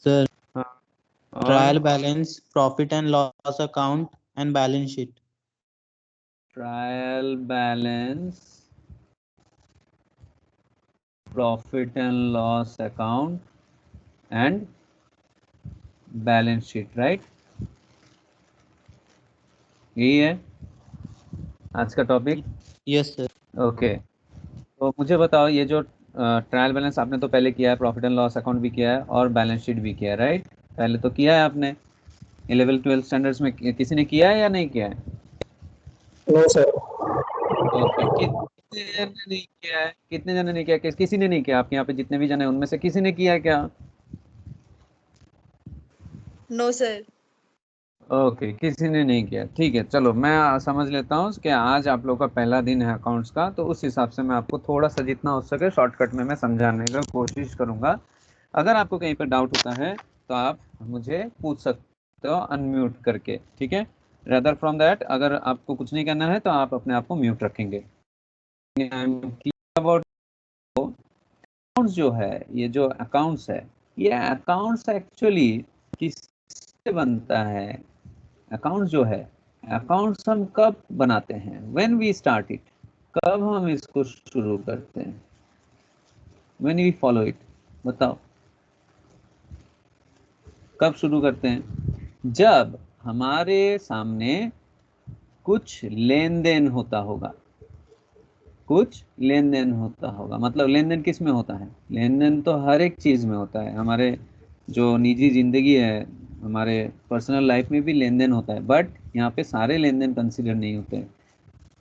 Sir हाँ, और trial balance, profit and loss account and balance sheet. Trial balance, profit and loss account and balance sheet, right? यही है आज का topic. Yes sir. Okay, तो मुझे बताओ, ये जो ट्रायल बैलेंस आपने तो पहले किया है, प्रॉफिट एंड लॉस अकाउंट भी किया है और बैलेंस शीट भी किया है, राइट? पहले तो किया है आपने 11th-12th स्टैंडर्ड्स में, किसी ने किया है या नहीं किया है? No sir. ओके, कितने जने ने नहीं किया है? कितने जने ने किया? किसी ने नहीं किया? आपके यहाँ पे जितने भी जने हैं उनमें से किसी ने किया है क्या? No sir. ओके, किसी ने नहीं किया, ठीक है। चलो मैं समझ लेता हूँ कि आज आप लोग का पहला दिन है अकाउंट्स का, तो उस हिसाब से मैं आपको थोड़ा सा जितना हो सके शॉर्टकट में मैं समझाने का कोशिश करूंगा। अगर आपको कहीं पर डाउट होता है तो आप मुझे पूछ सकते हो अनम्यूट करके, ठीक है? रेदर फ्रॉम दैट, अगर आपको कुछ नहीं करना है तो आप अपने आप को म्यूट रखेंगे। अबाउट अकाउंट्स जो है, ये जो अकाउंट्स है, ये अकाउंट्स एक्चुअली किससे बनता है? अकाउंट्स जो है, अकाउंट्स हम कब बनाते हैं? व्हेन वी स्टार्ट इट, कब हम इसको शुरू करते हैं? व्हेन वी फॉलो इट, बताओ कब शुरू करते हैं? जब हमारे सामने कुछ लेन देन होता होगा, कुछ लेन देन होता होगा। मतलब लेन देन किस में होता है? लेन देन तो हर एक चीज में होता है। हमारे जो निजी जिंदगी है, हमारे पर्सनल लाइफ में भी लेन देन होता है, बट यहाँ पे सारे लेन देन कंसिडर नहीं होते।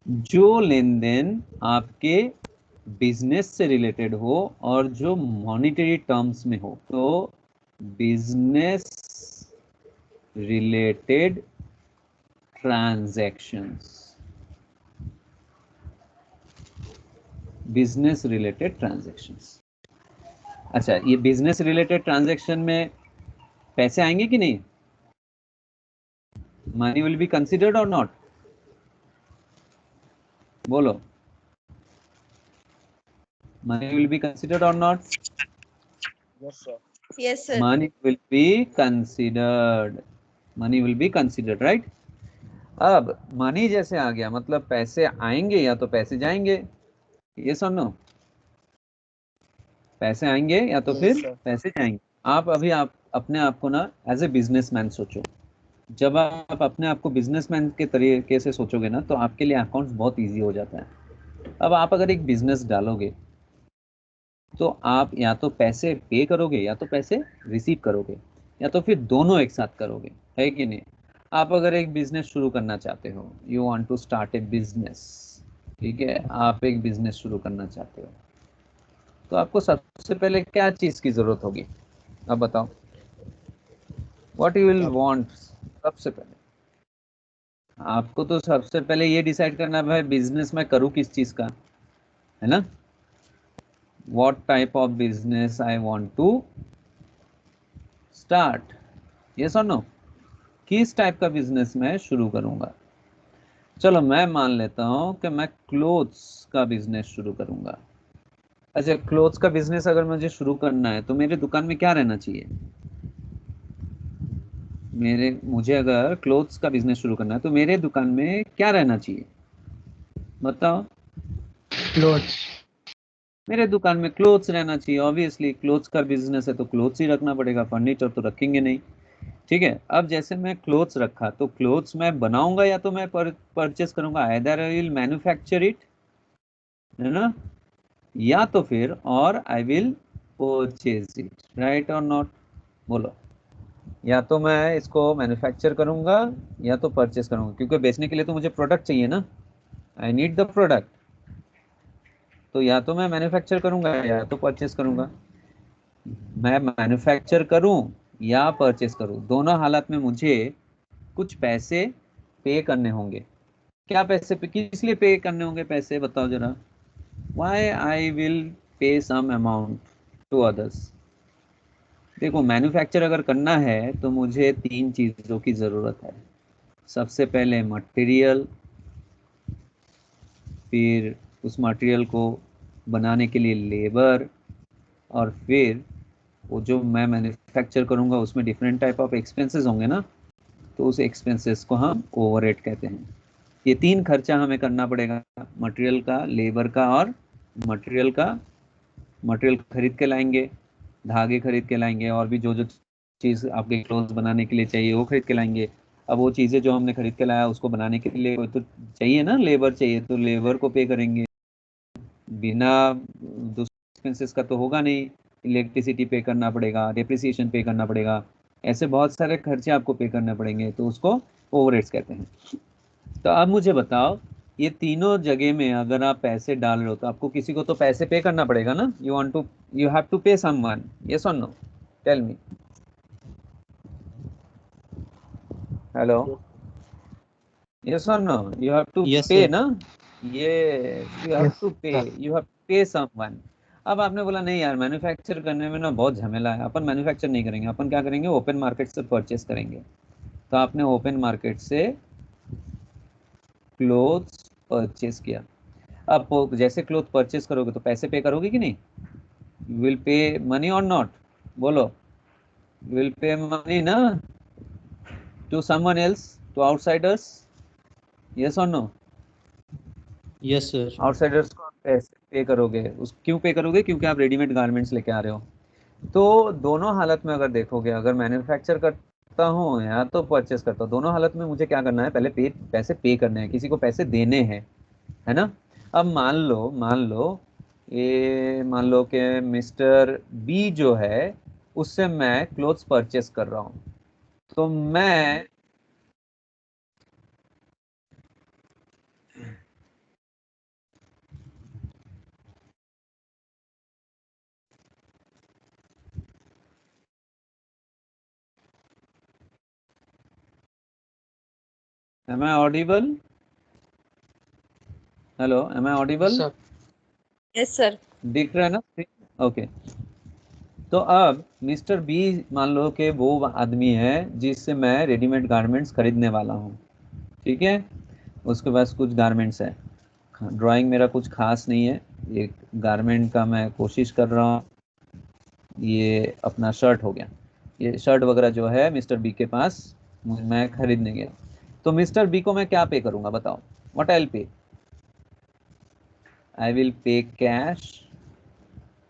जो लेन देन आपके बिजनेस से रिलेटेड हो और जो मॉनिटरी टर्म्स में हो, तो business related transactions, business related transactions. अच्छा, ये बिजनेस रिलेटेड ट्रांजैक्शन में पैसे आएंगे कि नहीं? मनी विल बी कंसिडर्ड और नॉट? बोलो, मनी विल बी कंसिडर्ड और not? Yes sir. Yes sir. Money will be considered, money will be considered, right? अब मनी जैसे आ गया, मतलब पैसे आएंगे या तो पैसे जाएंगे, ये सुनो, पैसे आएंगे या तो फिर Yes, sir. पैसे जाएंगे। आप अपने आप को ना एज ए बिजनेसमैन सोचो। जब आप अपने आप को बिजनेसमैन के तरीके से सोचोगे ना, तो आपके लिए अकाउंट्स बहुत इजी हो जाता है। अब आप अगर एक बिजनेस डालोगे, तो आप या तो पैसे पे करोगे या तो पैसे रिसीव करोगे, या तो फिर दोनों एक साथ करोगे, है कि नहीं? आप अगर एक बिजनेस शुरू करना चाहते हो, you want to start a business, ठीक है, आप एक बिजनेस शुरू करना चाहते हो, तो आपको सबसे पहले क्या चीज की जरूरत होगी? अब बताओ, व्हाट यू विल वांट? सबसे पहले आपको तो सबसे पहले ये डिसाइड करना है, भाई बिजनेस मैं करूँ किस चीज का, है ना? What type of business I want to start, yes और नो? किस टाइप का बिजनेस मैं शुरू करूंगा? चलो मैं मान लेता हूं कि मैं क्लोथ्स का बिजनेस शुरू करूंगा। अच्छा, क्लोथ्स का बिजनेस अगर मुझे शुरू करना है तो मेरे दुकान में क्या रहना चाहिए? मुझे अगर क्लोथ्स का बिजनेस शुरू करना है तो मेरे दुकान में क्या रहना चाहिए? बताओ। क्लोथ्स। मेरे दुकान में क्लोथ्स रहना चाहिए। ऑब्वियसली क्लोथ्स का बिजनेस है तो क्लोथ्स ही रखना पड़ेगा, फर्नीचर तो रखेंगे नहीं। ठीक है, अब जैसे मैं क्लोथ्स रखा तो क्लोथ्स मैं बनाऊंगा या तो मैं परचेस करूंगा, either I will manufacture it, है ना, या तो फिर और I will purchase it, right और नॉट? बोलो, या तो मैं इसको मैन्युफैक्चर करूंगा या तो परचेस करूंगा, क्योंकि बेचने के लिए तो मुझे प्रोडक्ट चाहिए ना, आई नीड द प्रोडक्ट। तो या तो मैं मैन्युफैक्चर करूंगा या तो परचेस करूंगा। मैं मैन्युफैक्चर करूं या परचेस करूं, दोनों हालत में मुझे कुछ पैसे पे करने होंगे। क्या पैसे पे, किस लिए पे करने होंगे पैसे, बताओ जरा? Why I will pay some amount to others? देखो, मैन्युफैक्चर अगर करना है तो मुझे 3 चीजों की जरूरत है। सबसे पहले मटेरियल, फिर उस मटेरियल को बनाने के लिए लेबर, और फिर वो जो मैं मैन्युफैक्चर करूंगा उसमें डिफरेंट टाइप ऑफ एक्सपेंसेस होंगे ना, तो उस एक्सपेंसेस को हम ओवरहेड कहते हैं। ये 3 खर्चा हमें करना पड़ेगा, मटेरियल का, लेबर का और मटेरियल का। मटेरियल खरीद के लाएंगे, धागे खरीद के लाएंगे, और भी जो जो चीज़ आपके क्लोथ्स बनाने के लिए चाहिए वो खरीद के लाएंगे। अब वो चीज़ें जो हमने खरीद के लाया उसको बनाने के लिए तो चाहिए ना, लेबर चाहिए, तो लेबर को पे करेंगे। बिना दूसरे एक्सपेंसेस का तो होगा नहीं, इलेक्ट्रिसिटी पे करना पड़ेगा, डेप्रिसिएशन पे करना पड़ेगा, ऐसे बहुत सारे खर्चे आपको पे करने पड़ेंगे, तो उसको ओवरहेड्स कहते हैं। तो अब मुझे बताओ, ये तीनों जगह में अगर आप पैसे डाल रहे हो तो आपको किसी को तो पैसे पे करना पड़ेगा ना। You have to pay someone, yes और no, tell me. Hello, yes और no, you have to Yes, pay sir. ना, ये you have Yes, to pay, sir. You have pay someone. अब आपने बोला नहीं यार, मैन्युफैक्चर करने में ना बहुत झमेला है, अपन मैन्युफैक्चर नहीं करेंगे, अपन क्या करेंगे, ओपन मार्केट से परचेस करेंगे। तो आपने ओपन मार्केट से क्लोथ्स परचेस किया। अब जैसे क्लोथ परचेस करोगे तो पैसे पे करोगे कि नहीं, विल पे मनी और नॉट, बोलो, विल पे मनी ना to someone else, to outsiders, yes और नो। Yes, sir. आउटसाइडर्स को पैसे पे करोगे, उस क्यों पे करोगे, क्योंकि आप रेडीमेड गारमेंट्स लेके आ रहे हो। तो दोनों हालत में अगर देखोगे, अगर मैन्युफैक्चर करता हूँ या तो परचेस करता हूँ, दोनों हालत में मुझे क्या करना है, पहले पैसे पे करने हैं, किसी को पैसे देने हैं, है ना। अब मान लो कि मिस्टर बी जो है उससे मैं क्लोथ्स परचेस कर रहा हूँ, तो मैं am I audible, hello, am I Yes, audible, sir. Yes, sir. दिख रहा है ना, ओके। तो अब मिस्टर बी मान लो कि वो आदमी है जिससे मैं रेडीमेड गारमेंट्स खरीदने वाला हूँ, ठीक है। उसके पास कुछ गारमेंट्स है, ड्राइंग मेरा कुछ खास नहीं है, एक गारमेंट का मैं कोशिश कर रहा हूँ। ये अपना शर्ट हो गया, ये शर्ट वगैरह जो है मिस्टर बी के पास मैं खरीदने गया, तो मिस्टर बी को मैं क्या पे करूंगा, बताओ, व्हाट आई विल पे, आई विल पे कैश,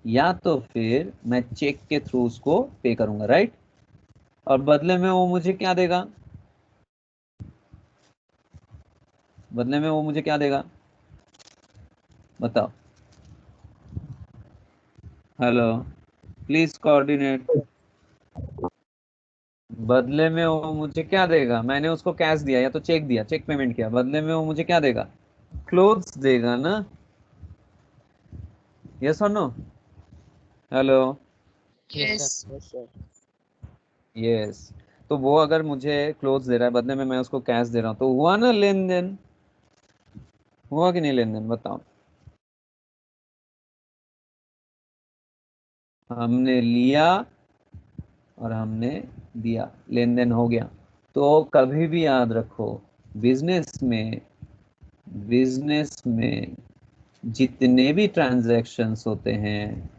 या तो फिर मैं चेक के थ्रू उसको पे करूंगा, राइट। और बदले में वो मुझे क्या देगा, बदले में वो मुझे क्या देगा, बताओ, हेलो, प्लीज कोऑर्डिनेट। बदले में वो मुझे क्या देगा, मैंने उसको कैश दिया या तो चेक दिया, चेक पेमेंट किया, बदले में वो मुझे क्या देगा, क्लोथ्स देगा ना, यस और no, hello, Yes, Yes. sir. Yes, sir. Yes. तो वो अगर मुझे क्लोथ्स दे रहा है, बदले में मैं उसको कैश दे रहा हूँ, तो हुआ ना लेन देन, हुआ कि नहीं लेन देन, बताओ। हमने लिया और हमने दिया, लेन देन हो गया। तो कभी भी याद रखो, बिजनेस में बिजनेस में जितने भी ट्रांजैक्शंस होते हैं,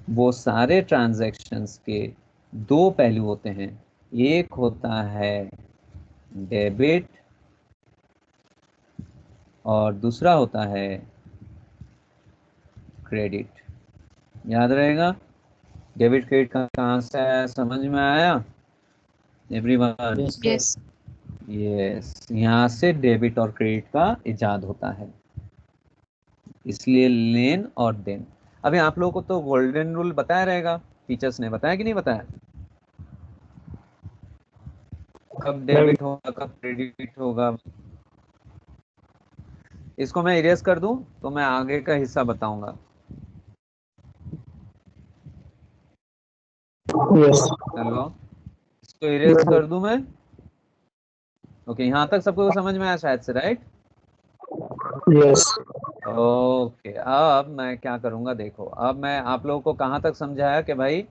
वो सारे ट्रांजैक्शंस के 2 पहलू होते हैं, एक होता है डेबिट और दूसरा होता है क्रेडिट। याद रहेगा, डेबिट क्रेडिट कहाँ से आया, समझ में आया everyone. Yes, sir. Yes. Yes, यहाँ से डेबिट और क्रेडिट का इजाद होता है, इसलिए लेन और देन। अभी आप लोगों को तो गोल्डन रूल बताया रहेगा, टीचर्स ने बताया कि नहीं बताया, कब डेबिट होगा कब क्रेडिट होगा। इसको मैं इरेज कर दूं तो मैं आगे का हिस्सा बताऊंगा, Yes. हेलो, इसको इरेज कर दूं मैं, ओके। यहाँ तक सबको समझ में आया शायद से, राइट। Yes. ओके, अब मैं क्या करूंगा, देखो, अब मैं आप लोगों को कहाँ तक समझाया कि भाई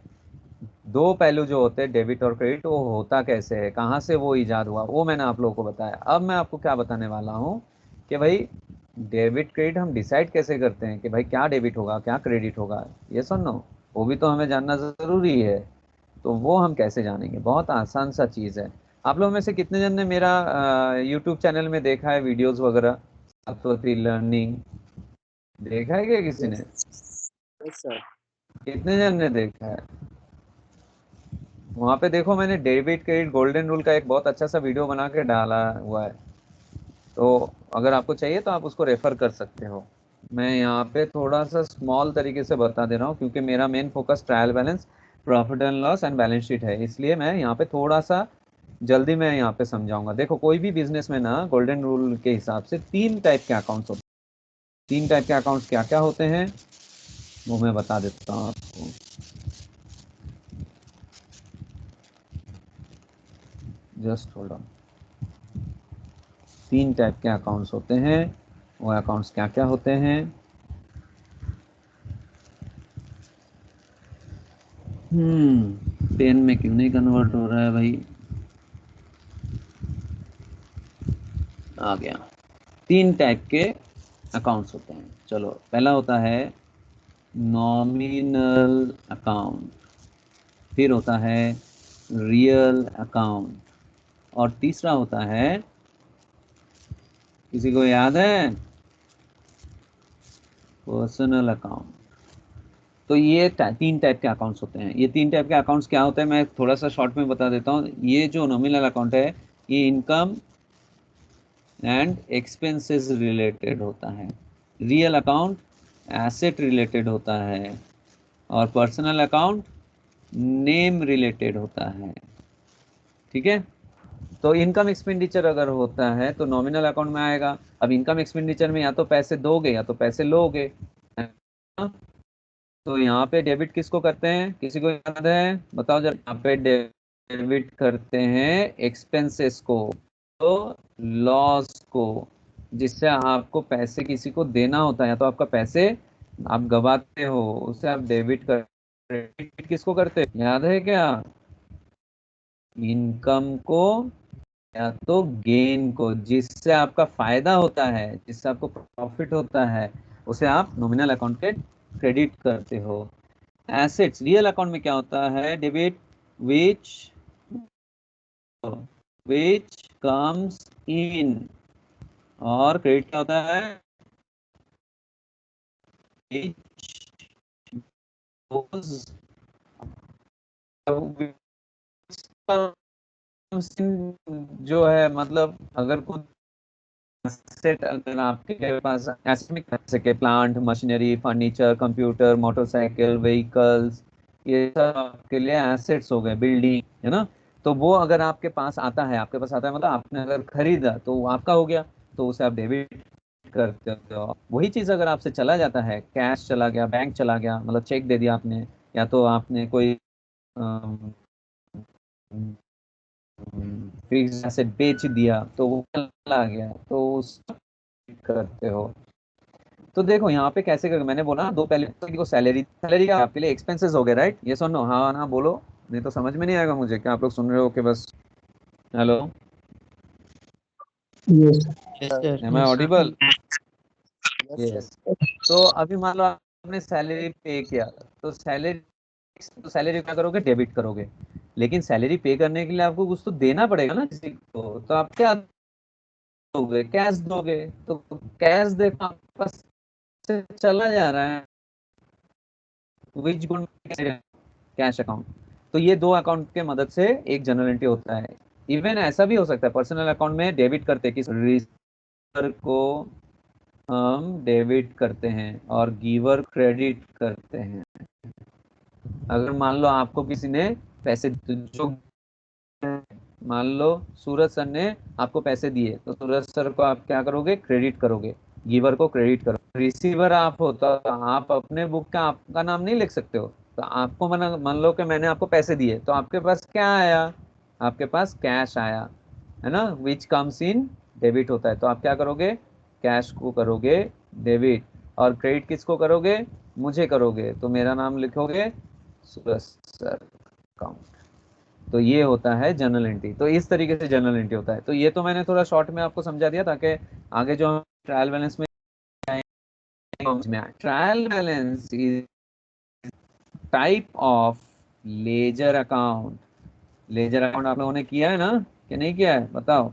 2 पहलू जो होते हैं डेबिट और क्रेडिट, वो होता कैसे है, कहाँ से वो इजाद हुआ, वो मैंने आप लोगों को बताया। अब मैं आपको क्या बताने वाला हूँ कि भाई डेबिट क्रेडिट हम डिसाइड कैसे करते हैं कि भाई क्या डेबिट होगा क्या क्रेडिट होगा, ये सुन नो। वो भी तो हमें जानना जरूरी है। तो वो हम कैसे जानेंगे? बहुत आसान सा चीज है। आप लोगों में से कितने जन ने मेरा यूट्यूब चैनल में देखा है वीडियोस वगैरह? सप्तवती लर्निंग देखा है क्या किसी ने? Yes, sir. कितने जन ने देखा है? वहां पे देखो, मैंने डेबिट क्रेडिट गोल्डन रूल का एक बहुत अच्छा सा वीडियो बना के डाला हुआ है, तो अगर आपको चाहिए तो आप उसको रेफर कर सकते हो। मैं यहाँ पे थोड़ा सा स्मॉल तरीके से बता दे रहा हूँ, क्योंकि मेरा main focus trial balance, profit and loss and balance sheet है, इसलिए मैं यहाँ पे थोड़ा सा जल्दी मैं यहाँ पे समझाऊंगा। देखो, कोई भी बिजनेस में ना गोल्डन रूल के हिसाब से 3 टाइप के अकाउंट्स होते हैं। 3 टाइप के अकाउंट्स क्या क्या होते हैं वो मैं बता देता हूँ आपको। Just hold on. 3 टाइप के अकाउंट्स होते हैं। वो अकाउंट्स क्या क्या होते हैं? पेन में क्यों नहीं कन्वर्ट हो रहा है भाई? आ गया। 3 टाइप के अकाउंट्स होते हैं। चलो, पहला होता है नॉमिनल अकाउंट, फिर होता है रियल अकाउंट, और तीसरा होता है, किसी को याद है? Personal account. तो ये 3 टाइप के अकाउंट्स होते हैं। ये 3 टाइप के अकाउंट्स क्या होते हैं मैं थोड़ा सा शॉर्ट में बता देता हूँ। ये जो नॉमिनल अकाउंट है, ये इनकम एंड एक्सपेंसेस रिलेटेड होता है। रियल अकाउंट एसेट रिलेटेड होता है, और पर्सनल अकाउंट नेम रिलेटेड होता है। ठीक है? तो इनकम एक्सपेंडिचर अगर होता है तो नॉमिनल अकाउंट में आएगा। अब इनकम एक्सपेंडिचर में या तो पैसे दोगे या तो पैसे लोगे, है ना? तो यहाँ पे डेबिट किसको करते हैं? किसी को याद है? बताओ जरा। यहाँ पे डेबिट करते हैं एक्सपेंसेस को, तो लॉस को, जिससे आपको पैसे किसी को देना होता है, या तो आपका पैसे आप गवाते हो, उसे आप डेबिट कर। क्रेडिट किसको करते हैं? याद है क्या? इनकम को या तो गेन को, जिससे आपका फायदा होता है, जिससे आपको प्रॉफिट होता है, उसे आप नॉमिनल अकाउंट के क्रेडिट करते हो। एसेट्स रियल अकाउंट में क्या होता है? डेबिट विच कम्स इन, और क्रेडिट क्या होता है? विच गोज, जो है मतलब अगर कुछ एसेट अगर आपके पास ऐसे में कर सके, plant machinery furniture computer motorcycle vehicles, ये सब आपके लिए एसेट्स हो गए, बिल्डिंग, है ना? तो वो अगर आपके पास आता है, आपके पास आता है मतलब आपने अगर खरीदा तो वो आपका हो गया, तो उसे आप डेबिट करते हो। वही चीज अगर आपसे चला जाता है, कैश चला गया, बैंक चला गया, मतलब चेक दे दिया आपने, या तो आपने कोई फिक्स एसेट बेच दिया, तो वो चला गया, तो उस करते हो। तो देखो यहाँ पे कैसे कर, मैंने बोला दो, पहले तो सैलरी, सैलरी का आपके लिए एक्सपेंसेस हो गए, राइट? ये सुनो, हाँ ना बोलो, नहीं तो समझ में नहीं आएगा मुझे। क्या आप लोग सुन रहे हो कि बस? Hello, Yes. Yes, sir. Am I audible? Yes, sir. Yes. तो अभी मान लो आपने सैलरी पे किया, तो सैलरी क्या करोगे? डेबिट करोगे। लेकिन सैलरी पे करने के लिए आपको कुछ तो देना पड़ेगा ना किसी को, तो आप क्या दोगे? कैश दोगे। तो कैश देखो आपके पास से चला जा रहा है, विच गुण? Cash account. तो ये दो अकाउंट के मदद से एक जनरल एंट्री होता है। इवन ऐसा भी हो सकता है, पर्सनल अकाउंट में डेबिट करते हैं, किस रिसीवर को हम डेबिट करते हैं और गिवर क्रेडिट करते हैं। अगर मान लो आपको किसी ने पैसे, जो मान लो सूरज सर ने आपको पैसे दिए, तो सूरज सर को आप क्या करोगे? क्रेडिट करोगे। गिवर को क्रेडिट करो। रिसीवर आप हो तो आप अपने बुक का आपका नाम नहीं लिख सकते हो। तो आपको मान लो कि मैंने आपको पैसे दिए, तो आपके पास क्या आया? आपके पास कैश आया, है ना? विच कम्स इन डेबिट होता है। तो आप क्या करोगे? कैश को करोगे डेबिट, और क्रेडिट किसको करोगे? मुझे करोगे। तो मेरा नाम लिखोगे सूरज सर अकाउंट। तो ये होता है जनरल एंट्री। तो इस तरीके से जनरल एंट्री होता है। तो ये तो मैंने थोड़ा शॉर्ट में आपको समझा दिया, ताकि आगे जो हम ट्रायल बैलेंस में trial balance is type of ledger account. Ledger account आप लोगों ने किया है ना कि नहीं किया है, बताओ।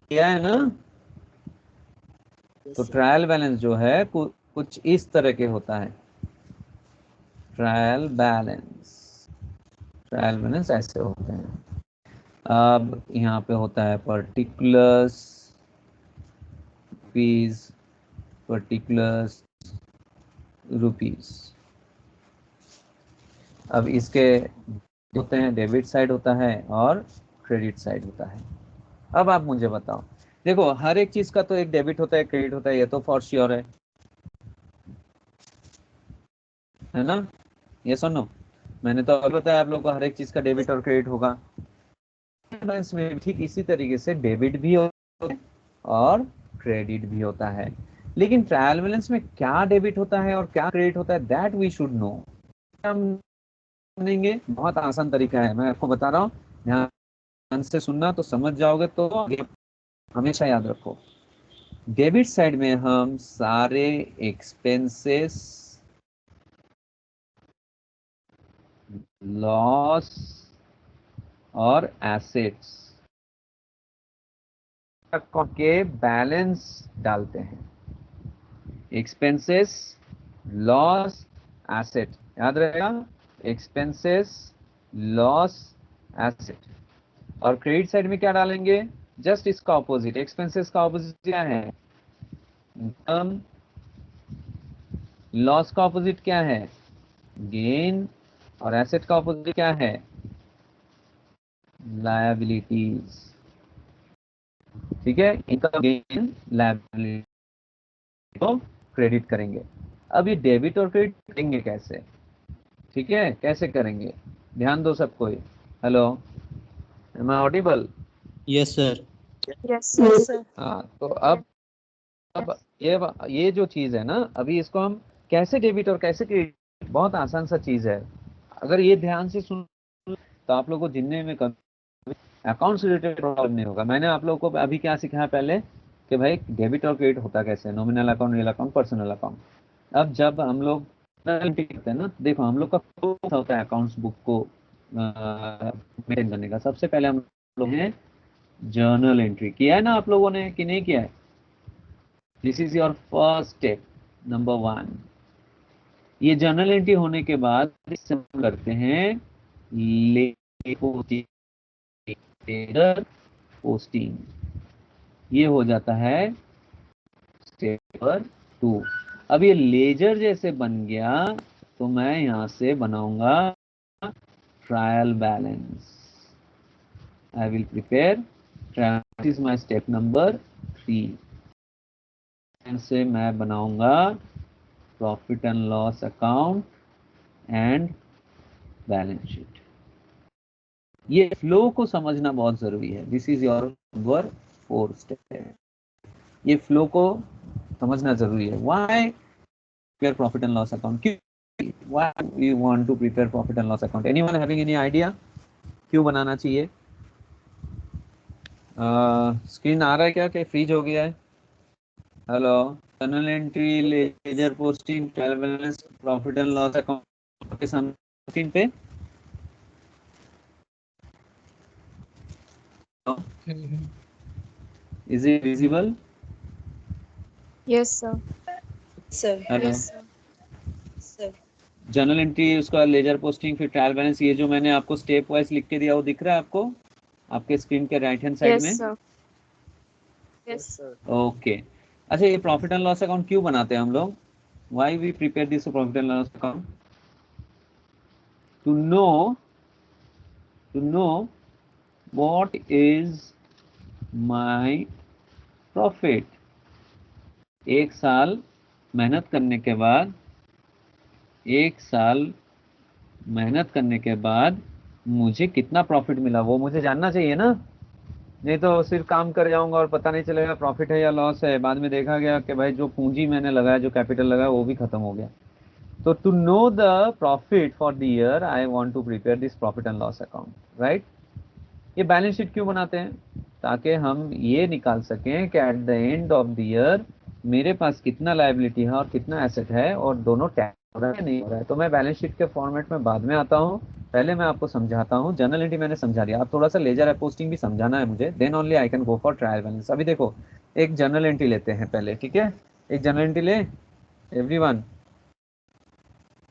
किया है ना। Yes, तो sir. ट्रायल बैलेंस जो है कुछ इस तरह के होता है। ट्रायल बैलेंस ऐसे होते हैं। अब यहाँ पे होता है पर्टिकुलर्स रुपीस। अब इसके होते हैं डेबिट साइड होता है और क्रेडिट साइड होता है। अब आप मुझे बताओ, देखो हर एक चीज का तो एक डेबिट होता है, क्रेडिट होता है, ये तो फॉर श्योर है ना। ये सुनो, मैंने तो अभी बताया आप लोग को हर एक चीज का डेबिट और क्रेडिट होगा। बैलेंस में ठीक इसी तरीके से डेबिट भी होता है और क्रेडिट भी होता है। लेकिन ट्रायल बैलेंस में क्या डेबिट होता है और क्या क्रेडिट होता है, दैट वी शुड नो। हम सुनेंगे, बहुत आसान तरीका है, मैं आपको बता रहा हूँ, ध्यान से सुनना तो समझ जाओगे। तो हमेशा याद रखो, डेबिट साइड में हम सारे एक्सपेंसेस, लॉस और एसेट्स के बैलेंस डालते हैं। एक्सपेंसेस, लॉस, एसेट, याद रहेगा, एक्सपेंसेस, लॉस, एसेट। और क्रेडिट साइड में क्या डालेंगे, जस्ट इसका ऑपोजिट। एक्सपेंसेस का ऑपोजिट क्या है, इनकम। लॉस का ऑपोजिट क्या है, गेन। और एसेट का ऑपोजिट क्या है, लायबिलिटीज। ठीक है, इनकम, गेन, लायबिलिटी को क्रेडिट करेंगे। अब ये डेबिट और क्रेडिट करेंगे कैसे, ठीक है, कैसे करेंगे, ध्यान दो सब कोई। Hello, am I audible? Yes, sir. Yes, sir. हाँ, तो अब ये जो चीज है ना, अभी इसको हम कैसे डेबिट और कैसे क्रेडिट, बहुत आसान सा चीज है। अगर ये ध्यान से सुन तो आप लोगों को जिनने में अकाउंट से रिलेटेड प्रॉब्लम नहीं होगा। मैंने आप लोगों को अभी क्या सिखाया पहले कि भाई डेबिट और क्रेडिट होता कैसे, nominal account, real account, personal account. अब जब हम लोग करते हैं ना, देखो हम लोग का कोर्स होता है अकाउंट्स बुक को मेंटेन करने का। सबसे पहले हम लोग हैं जर्नल एंट्री। किया है ना आप लोगों ने कि नहीं किया है? This is your first step, number 1। ये जर्नल एंट्री होने के बाद हम करते हैं पोस्टिंग। ये हो जाता है स्टेप नंबर 2। अब ये लेजर जैसे बन गया तो मैं यहां से बनाऊंगा trial balance. I will prepare trial, this is my step number 3। से मैं बनाऊंगा profit and loss account and balance sheet. ये फ्लो को समझना बहुत जरूरी है। This is your number 4 step. ये फ्लो को समझना जरूरी है। Why prepare profit and loss account, why we want to prepare profit and loss account, anyone having any idea क्यों बनाना चाहिए? स्क्रीन आ रहा है क्या, फ्रीज हो गया है? Hello, journal entry, ledger posting, trial balance, profit and loss account के सामने स्क्रीन पे is it visible? Yes, sir. Sir. Hello, Yes, sir. Sir. Journal entry, उसका लेजर पोस्टिंग, फिर ट्रायल बैलेंस, ये जो मैंने आपको स्टेप वाइज लिख के दिया वो दिख रहा है आपको आपके स्क्रीन के राइट हैंड साइड Yes, में? sir. Yes, Yes. sir. Okay. अच्छा, ये प्रॉफिट एंड लॉस अकाउंट क्यों बनाते हैं हम लोग? Why we prepare this profit and loss account? To know what is my profit. एक साल मेहनत करने के बाद, मुझे कितना प्रॉफिट मिला वो मुझे जानना चाहिए ना। नहीं तो सिर्फ काम कर जाऊंगा और पता नहीं चलेगा प्रॉफिट है या लॉस है। बाद में देखा गया कि भाई जो पूंजी मैंने लगाया, जो कैपिटल लगाया, वो भी खत्म हो गया। तो to know the profit for the year, I want to prepare this profit and loss account, right. ये बैलेंस शीट क्यों बनाते हैं? ताकि हम ये निकाल सकें कि at the end of the year मेरे पास कितना लायबिलिटी है और कितना एसेट है और दोनों टैक्स हो रहा है नहीं हो रहा है। तो मैं बैलेंस शीट के फॉर्मेट में बाद में आता हूँ, पहले मैं आपको समझाता हूँ। जर्नल एंट्री मैंने समझा दिया, आप थोड़ा सा लेजर पोस्टिंग भी समझाना है मुझे, then only I can go for trial balance. अभी देखो एक जर्नल एंट्री लेते हैं पहले, ठीक है? एक जर्नल एंट्री ले एवरीवन,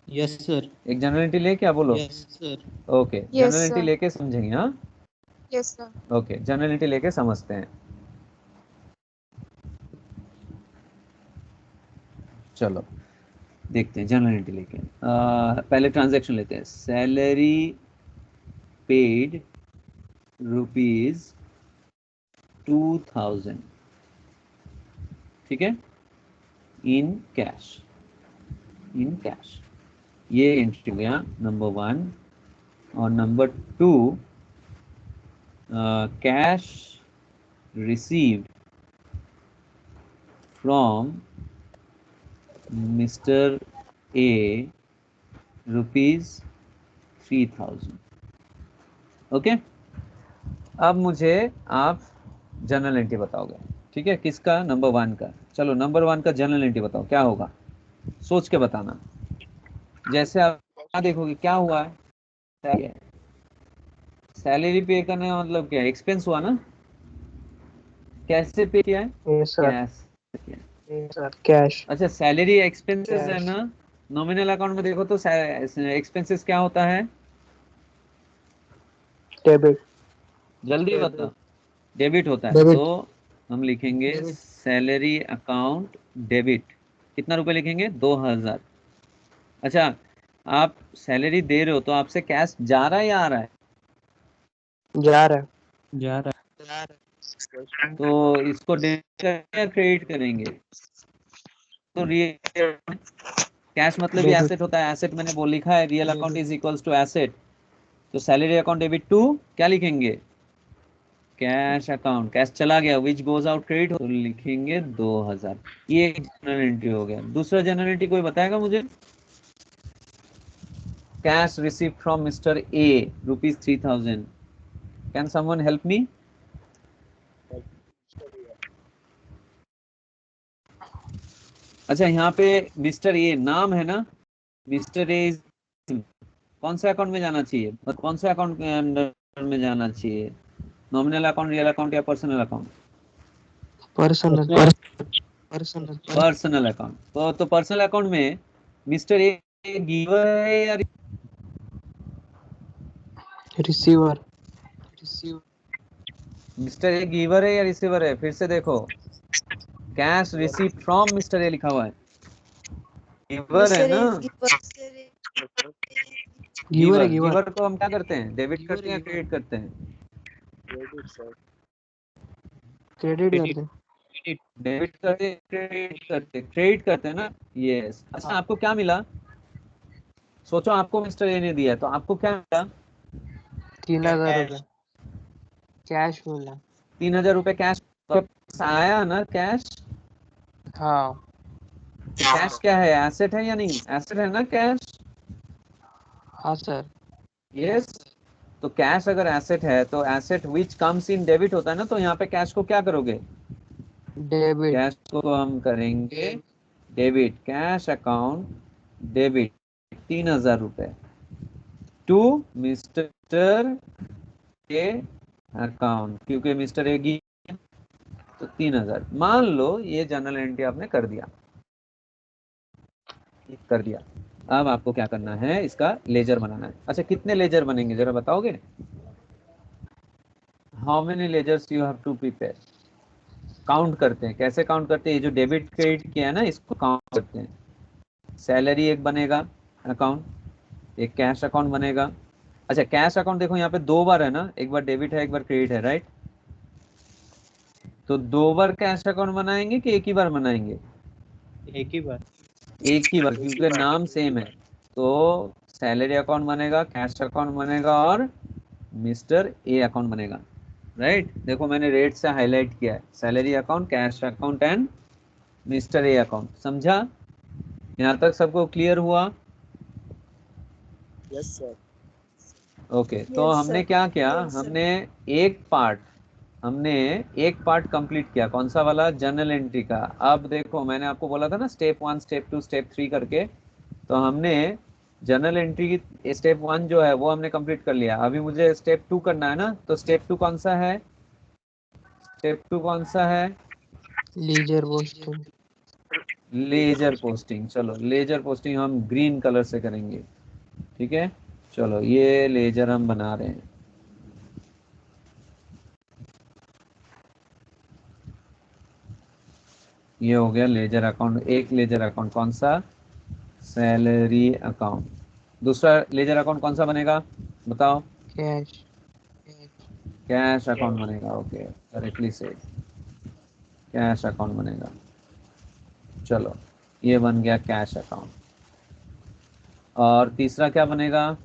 यस सर। एक जर्नल एंट्री ले, क्या बोलो? Yes sir. Okay, Yes, journal entry sir. लेके समझेंगे। हाँ Yes, sir. Okay, journal entry लेके समझते हैं। चलो देखते हैं जर्नल एंट्री लेके। पहले ट्रांजैक्शन लेते हैं। सैलरी पेड ₹2000, ठीक है, इन कैश, इन कैश। ये एंट्री हो गया नंबर 1। और number 2, cash received from mister A ₹3000। Okay, अब मुझे आप जर्नल एंट्री बताओगे, ठीक है? किसका? नंबर 1 का। चलो नंबर 1 का जर्नल एंट्री बताओ, क्या होगा? सोच के बताना। जैसे आप क्या देखोगे, क्या हुआ है? सैलरी पे करने का मतलब क्या है? एक्सपेंस हुआ ना? कैसे पे किया है? यस सर, कैश किया। यस सर, कैश, अच्छा, सैलरी एक्सपेंसेस है कैश, ना? नॉमिनल अकाउंट में देखो तो एक्सपेंसेस क्या होता है? डेबिट, जल्दी बताओ। डेबिट होता है। डेबिट, तो हम लिखेंगे सैलरी अकाउंट डेबिट। कितना रुपए लिखेंगे? 2000। अच्छा, आप सैलरी दे रहे हो तो आपसे कैश जा रहा है या आ रहा है? जा रहा है, जा रहा तो इसको डेबिट या क्रेडिट करेंगे? तो रियल कैश मतलब भी डेबिट, एसेट होता है। एसेट मैंने वो लिखा है, real account is equals to asset. तो सैलरी अकाउंट डेबिट टू क्या लिखेंगे? Cash account. कैश चला गया, विच गोज आउट क्रेडिट, तो लिखेंगे 2000। ये एक जनरल एंट्री हो गया। दूसरा जनरल एंट्री कोई बताएगा मुझे? Cash receive from mister A ₹3000। Can someone help me? अच्छा, यहाँ पे मिस्टर ए नाम है ना? मिस्टर ए कौन से अकाउंट में जाना चाहिए? मतलब कौन से अकाउंट के अंडर में जाना चाहिए? नॉमिनल अकाउंट, रियल अकाउंट या personal account? Personal, personal, personal account. तो पर्सनल अकाउंट में मिस्टर ए गिवर है या रिसीवर, मिस्टर ए गिवर है या रिसीवर है? फिर से देखो, cash receive from mister A लिखा हुआ है, गिवर है ना? गिवर है, गिवर, गिवर को हम क्या करते हैं? डेबिट करते हैं या क्रेडिट करते हैं? क्रेडिट करते हैं, डेबिट करते हैं, क्रेडिट करते हैं ना? यस। अच्छा, आपको क्या मिला? सोचो आपको मिस्टर ए ने दिया है तो आपको क्या मिला? 3000 रुपये कैश मिला, 3000 रुपए कैश तो आया ना? कैश, हाँ, तो कैश क्या है? एसेट है या नहीं? एसेट है ना कैश? हाँ सर, यस। तो कैश अगर एसेट है तो asset which comes in debit होता है ना? तो यहाँ पे कैश को क्या करोगे? डेबिट, कैश को हम करेंगे डेबिट। कैश अकाउंट डेबिट 3000 रुपए टू मिस्टर ए अकाउंट, क्योंकि मिस्टर ए की तो 3000। मान लो ये जर्नल एंट्री आपने कर दिया, कर दिया। अब आपको क्या करना है? इसका लेजर बनाना है। अच्छा, कितने लेजर बनेंगे जरा बताओगे? How many ledgers you have to prepare? Count करते हैं। कैसे काउंट करते हैं? ये जो डेबिट क्रेडिट किया है ना, इसको काउंट करते हैं। सैलरी एक बनेगा अकाउंट, एक कैश अकाउंट बनेगा। अच्छा, कैश अकाउंट देखो यहाँ पे 2 बार है ना, एक बार डेबिट है एक बार क्रेडिट है, राइट? तो 2 बार कैश अकाउंट बनाएंगे कि एक ही बार बनाएंगे? एक ही बार। एक ही बार, क्योंकि नाम सेम है। तो सैलरी अकाउंट बनेगा, कैश अकाउंट बनेगा और मिस्टर ए अकाउंट बनेगा, राइट? देखो मैंने रेड से हाईलाइट किया है, salary account, cash account and mister A account. समझा? यहाँ तक सबको क्लियर हुआ? Yes sir. ओके, तो हमने क्या किया? हमने एक पार्ट हमने एक पार्ट कंप्लीट किया, कौन सा वाला, जर्नल एंट्री का। अब देखो मैंने आपको बोला था ना स्टेप 1 स्टेप 2 स्टेप 3 करके, तो हमने जर्नल एंट्री की स्टेप 1 जो है वो हमने कंप्लीट कर लिया। अभी मुझे स्टेप 2 करना है ना, तो स्टेप 2 कौन सा है, स्टेप 2 कौन सा है, लीजर पोस्टिंग। Ledger posting. चलो लेजर पोस्टिंग हम ग्रीन कलर से करेंगे, ठीक है। चलो ये लेजर हम बना रहे हैं। ये हो गया लेजर अकाउंट। एक लेजर अकाउंट कौन सा, सैलरी अकाउंट। दूसरा लेजर अकाउंट कौन सा बनेगा बताओ, कैश। कैश अकाउंट बनेगा। Okay correctly said, cash account बनेगा। चलो ये बन गया कैश अकाउंट। और तीसरा क्या बनेगा,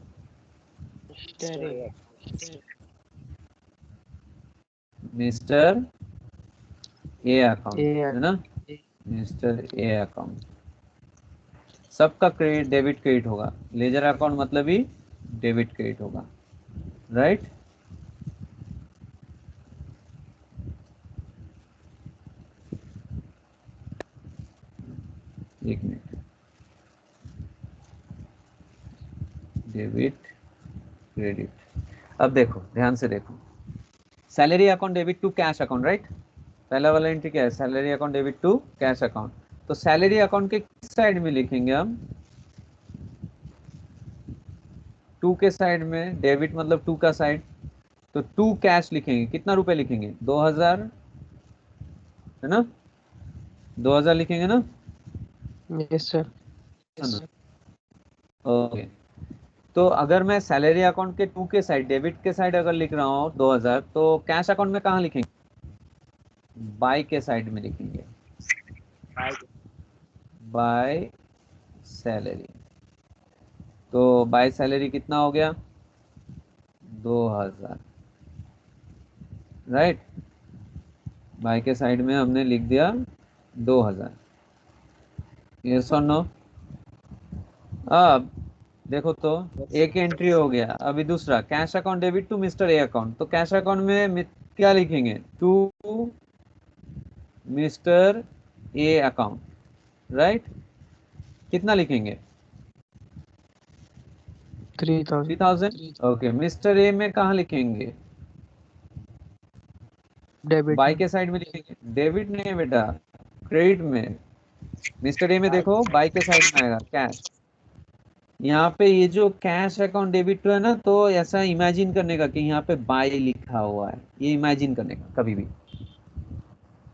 मिस्टर ए अकाउंट, है ना, मिस्टर ए अकाउंट। सबका क्रेडिट डेबिट क्रेडिट होगा, लेजर अकाउंट मतलब ही डेबिट क्रेडिट होगा, राइट। एक मिनट, डेबिट क्रेडिट। अब देखो ध्यान से देखो, salary account debit to cash account, right. पहला वाला एंट्री क्या है, salary account debit to cash account. तो सैलरी अकाउंट के किस साइड में लिखेंगे हम, टू के साइड में, डेबिट मतलब टू का साइड, तो टू कैश लिखेंगे। कितना रुपए लिखेंगे, 2000, है ना, 2000 लिखेंगे ना। Yes sir. ओके, तो अगर मैं सैलरी अकाउंट के टू के साइड, डेबिट के साइड अगर लिख रहा हूँ 2000, तो कैश अकाउंट में कहाँ लिखेंगे, बाय के साइड में लिखेंगे, बाय सैलरी। तो बाय सैलरी कितना हो गया, 2000, राइट। बाय के साइड में हमने लिख दिया 2000, यस और नो। अब देखो तो एक एंट्री हो गया। अभी दूसरा cash account debit to mister A account, तो कैश अकाउंट में क्या लिखेंगे, to mister A account, right. कितना लिखेंगे, 3000। 3000। ओके, मिस्टर ए में कहाँ लिखेंगे, डेबिट बाय में। के साइड में लिखेंगे, डेबिट नहीं बेटा, क्रेडिट में। मिस्टर ए में देखो बाय के साइड में आएगा कैश। यहाँ पे ये जो कैश अकाउंट डेबिट है ना, तो ऐसा इमेजिन करने का कि यहाँ पे बाय लिखा हुआ है, ये इमेजिन करने का कभी भी।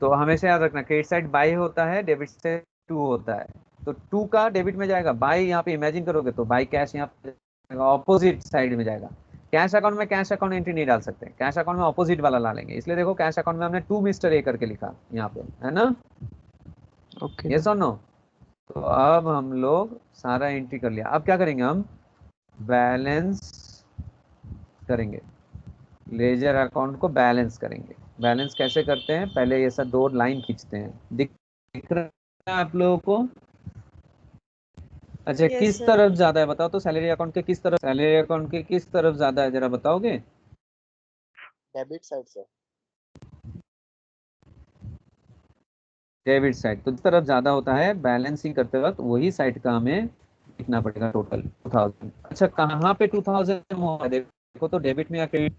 तो हमेशा याद रखना, क्रेडिट साइड बाय होता है, डेबिट साइड टू होता है। तो टू का डेबिट में जाएगा, बाय यहाँ पे इमेजिन करोगे तो बाय कैश यहाँ पे ऑपोजिट साइड में जाएगा। कैश अकाउंट में कैश अकाउंट एंट्री नहीं डाल सकते, कैश अकाउंट में ऑपोजिट वाला ला लेंगे। इसलिए देखो कैश अकाउंट में हमने टू मिस्टर ए करके लिखा यहाँ पे, है ना, ओके यस और नो। तो अब हम लोग सारा एंट्री कर लिया। अब क्या करेंगे, हम बैलेंस करेंगे, लेजर अकाउंट को बैलेंस करेंगे। बैलेंस कैसे करते हैं, पहले ये सब दो लाइन खींचते हैं, दिख रहा है आप लोगों को। अच्छा Yes, किस sir. तरफ ज्यादा है बताओ तो, सैलरी अकाउंट के किस तरफ, सैलरी अकाउंट के किस तरफ ज्यादा है जरा बताओगे, डेबिट साइड से। Debit side. तो जिस तरफ ज्यादा होता है बैलेंसिंग करते वक्त, वही साइड का हमें लिखना पड़ेगा टोटल 2000। अच्छा कहाँ पे 2000 हुआ है, देखो तो डेबिट में या क्रेडिट,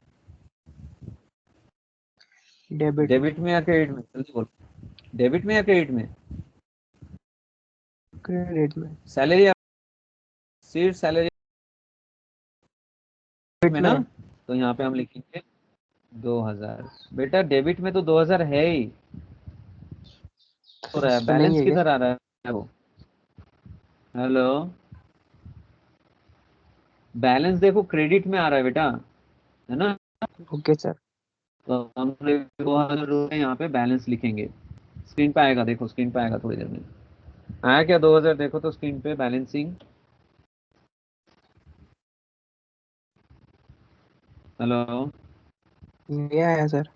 डेबिट। डेबिट में या क्रेडिट में, जल्दी बोलो, डेबिट में या क्रेडिट में, क्रेडिट में। सैलरी, सिर्फ सैलरी में ना। तो यहाँ पे हम लिखेंगे 2000। बेटा डेबिट में तो 2000 है ही, हो रहा है, इस पे नहीं बैलेंस है क्या? किधर आ रहा है वो, हेलो, बैलेंस देखो क्रेडिट में आ रहा है बेटा, है ना। Okay sir. तो हम 2000 रुपये यहाँ पे बैलेंस लिखेंगे। स्क्रीन पे आएगा, देखो स्क्रीन पे आएगा थोड़ी देर में, आया क्या 2000, देखो तो स्क्रीन पे बैलेंसिंग, हेलो, ये आया सर।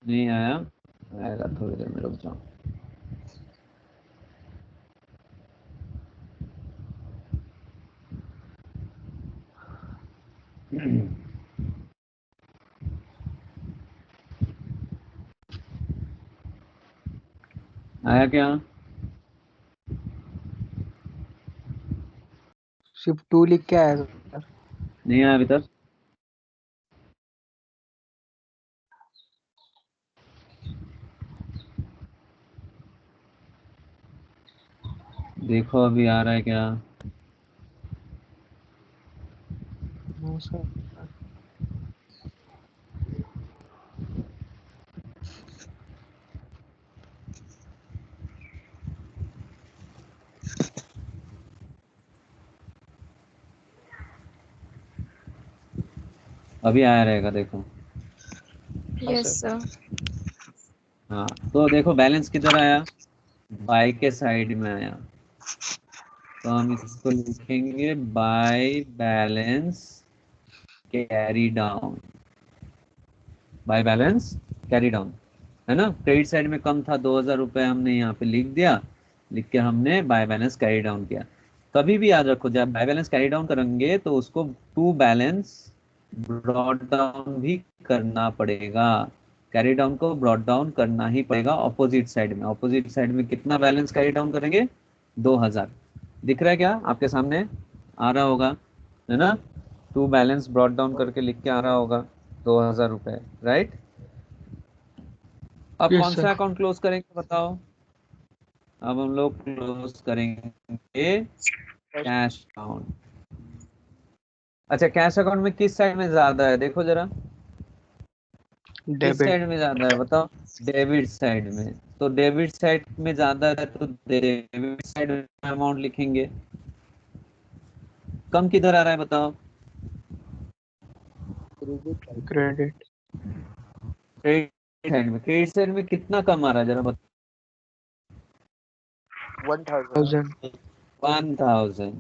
नहीं आया, आएगा थोड़ी देर में, रुक जाओ। आया क्या? शिफ्ट 2 लिख के आया सर। नहीं आया अभी तक? देखो अभी आ रहा है क्या? No sir. अभी आया रहेगा देखो। Yes, sir. हाँ तो देखो बैलेंस किधर आया? बाय के साइड में आया, तो हम इसको लिखेंगे by balance carry down. By balance carry down, है ना? क्रेडिट साइड में कम था 2000 रुपये, हमने यहाँ पे लिख दिया, लिख के हमने बाय बैलेंस कैरी डाउन किया। कभी भी याद रखो जब बाय बैलेंस कैरी डाउन करेंगे तो उसको टू बैलेंस ब्रॉट डाउन भी करना पड़ेगा। कैरी डाउन को ब्रॉट डाउन करना ही पड़ेगा ऑपोजिट साइड में। ऑपोजिट साइड में कितना बैलेंस कैरी डाउन करेंगे? 2000। दिख रहा है क्या आपके सामने? आ रहा होगा, है ना? टू बैलेंस ब्रॉट डाउन करके लिख के आ रहा होगा 2000 रुपये, राइट? अब Yes, कौन सा sir. अकाउंट क्लोज करेंगे बताओ? अब हम लोग क्लोज करेंगे कैश अकाउंट। अच्छा, कैश अकाउंट में किस साइड में ज्यादा है देखो जरा, किस डेबिट। साइड में ज्यादा है बताओ? डेबिट साइड में। तो डेबिट साइड में ज्यादा है तो डेबिट साइड में अमाउंट लिखेंगे। कम किधर आ रहा है बताओ? Credit credit. क्रेडिट साइड में। क्रेडिट साइड में कितना कम आ रहा है जरा बताओ? 1000 1000।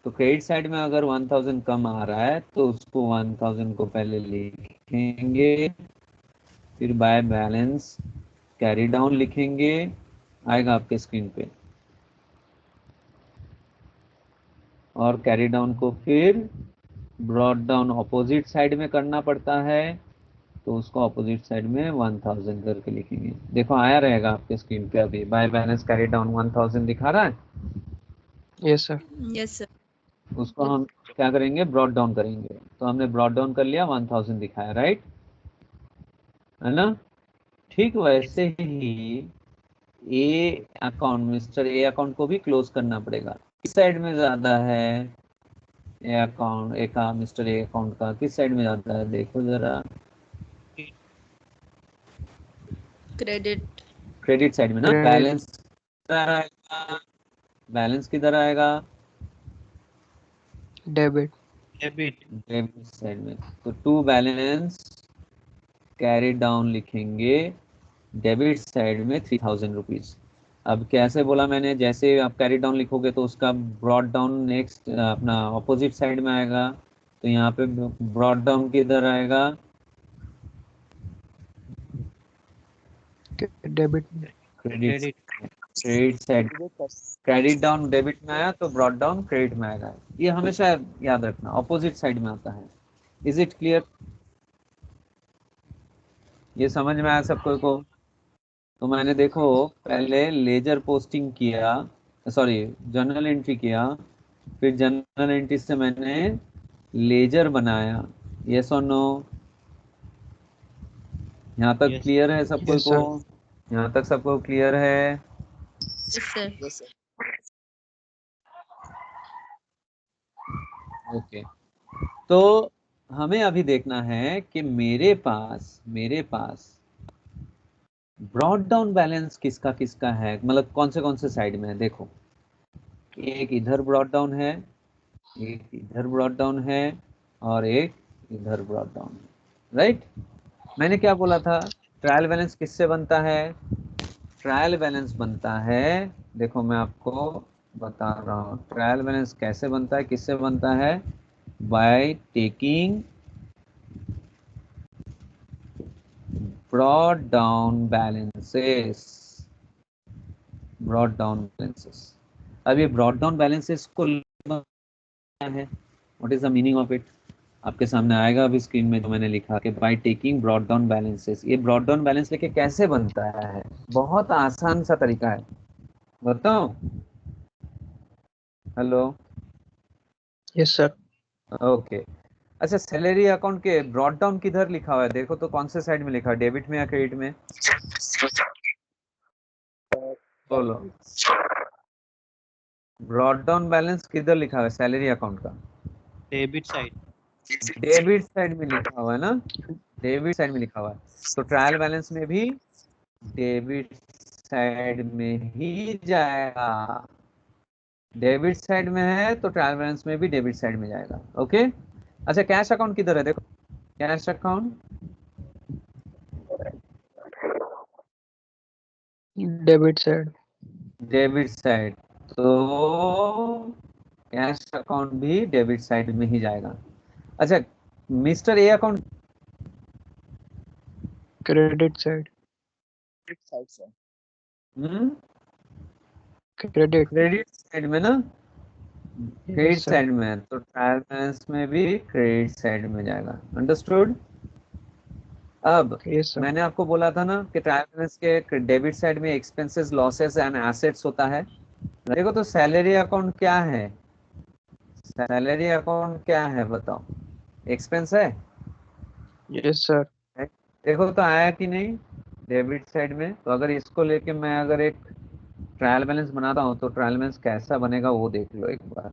तो क्रेडिट साइड में अगर 1000 कम आ रहा है तो उसको 1000 को पहले लिखेंगे, फिर बाय बैलेंस कैरी डाउन लिखेंगे, आएगा आपके स्क्रीन पे। और कैरी डाउन को फिर ब्रॉट डाउन ऑपोजिट साइड में करना पड़ता है, तो उसको ऑपोजिट साइड में 1000 करके लिखेंगे। देखो आया रहेगा आपके स्क्रीन पे, अभी बाय बैलेंस कैरी डाउन 1000 दिखा रहा है। Yes sir. Yes, sir. उसको हम क्या करेंगे? ब्रॉट डाउन करेंगे। तो हमने ब्रॉट डाउन कर लिया, 1000 दिखाया, राइट, है ना? ठीक वैसे ही A account, mister A account को भी क्लोज करना पड़ेगा। किस साइड में ज्यादा है ए अकाउंट? ए का, मिस्टर ए अकाउंट का किस साइड में ज्यादा है देखो जरा। Credit. क्रेडिट साइड में ना। Credit. बैलेंस किधर आएगा? बैलेंस किधर आएगा? डेबिट। डेबिट साइड में। तो टू बैलेंस कैरी डाउन लिखेंगे डेबिट साइड में 3000 रुपीज। अब कैसे बोला मैंने? जैसे आप कैरी डाउन लिखोगे तो उसका ब्रॉट डाउन नेक्स्ट अपना ऑपोजिट साइड में आएगा। तो यहाँ पे ब्रॉट डाउन किधर आएगा? डेबिट में। Credit credit side. Credit down debit में आया तो ब्रॉट डाउन क्रेडिट में आएगा। ये हमेशा याद रखना, ऑपोजिट साइड में आता है। Is it clear? ये समझ में आया सबको को? तो मैंने देखो पहले लेजर पोस्टिंग किया, सॉरी जर्नल एंट्री किया, फिर जर्नल एंट्री से मैंने लेजर बनाया। यस और नो? यहाँ तक क्लियर है सबको Yes, को? sir. यहाँ तक सबको क्लियर है? Yes, sir. Yes, sir. Okay. तो हमें अभी देखना है कि मेरे पास ब्रॉट डाउन बैलेंस किसका किसका है, मतलब कौन से साइड में है। देखो एक इधर ब्रॉट डाउन है, एक इधर ब्रॉट डाउन है, और एक इधर ब्रॉट डाउन है, राइट? मैंने क्या बोला था? ट्रायल बैलेंस किससे बनता है? ट्रायल बैलेंस बनता है, देखो मैं आपको बता रहा हूँ ट्रायल बैलेंस कैसे बनता है, किससे बनता है? By taking brought down balances. Brought down balances. अब ये ब्रॉट डाउन बैलेंसेस को है, what is the meaning of it? आपके सामने आएगा अभी स्क्रीन में जो मैंने लिखा कि by taking brought down balances. ये ब्रॉट डाउन बैलेंस लेके कैसे बनता है? बहुत आसान सा तरीका है। बताओ। हेलो। Yes, sir. ओके। अच्छा, सैलरी अकाउंट के ब्रॉड डाउन किधर लिखा हुआ है? देखो तो कौन से साइड में लिखा है, डेबिट में या क्रेडिट में? बोलो। ब्रॉड डाउन बैलेंस किधर लिखा हुआ है सैलरी अकाउंट का? Debit side. डेबिट साइड में लिखा हुआ है ना, डेबिट साइड में लिखा हुआ है। तो ट्रायल बैलेंस में भी डेबिट साइड में ही जाएगा। डेबिट साइड में है तो ट्रायल बैलेंस में भी डेबिट साइड में जाएगा। ओके। अच्छा, कैश अकाउंट किधर है? देखो, cash account Debit side. Debit side, तो कैश अकाउंट भी डेबिट साइड में ही जाएगा। अच्छा, mister A account Credit side. Credit. Credit side में ना, क्रेडिट Yes, sir. साइड में है तो ट्रायल बैलेंस में भी क्रेडिट साइड में जाएगा। अंडरस्टूड? अब Yes, sir. मैंने आपको बोला था ना कि ट्रायल बैलेंस के डेबिट साइड में एक्सपेंसेस, लॉसेस एंड एसेट्स होता है। देखो तो सैलरी अकाउंट क्या है? सैलरी अकाउंट क्या है बताओ? एक्सपेंस है। Yes, sir. देखो तो आया कि नहीं डेबिट साइड में? तो अगर इसको लेके मैं अगर एक ट्रायल बैलेंस बनाता हूँ तो ट्रायल बैलेंस कैसा बनेगा वो देख लो एक बार।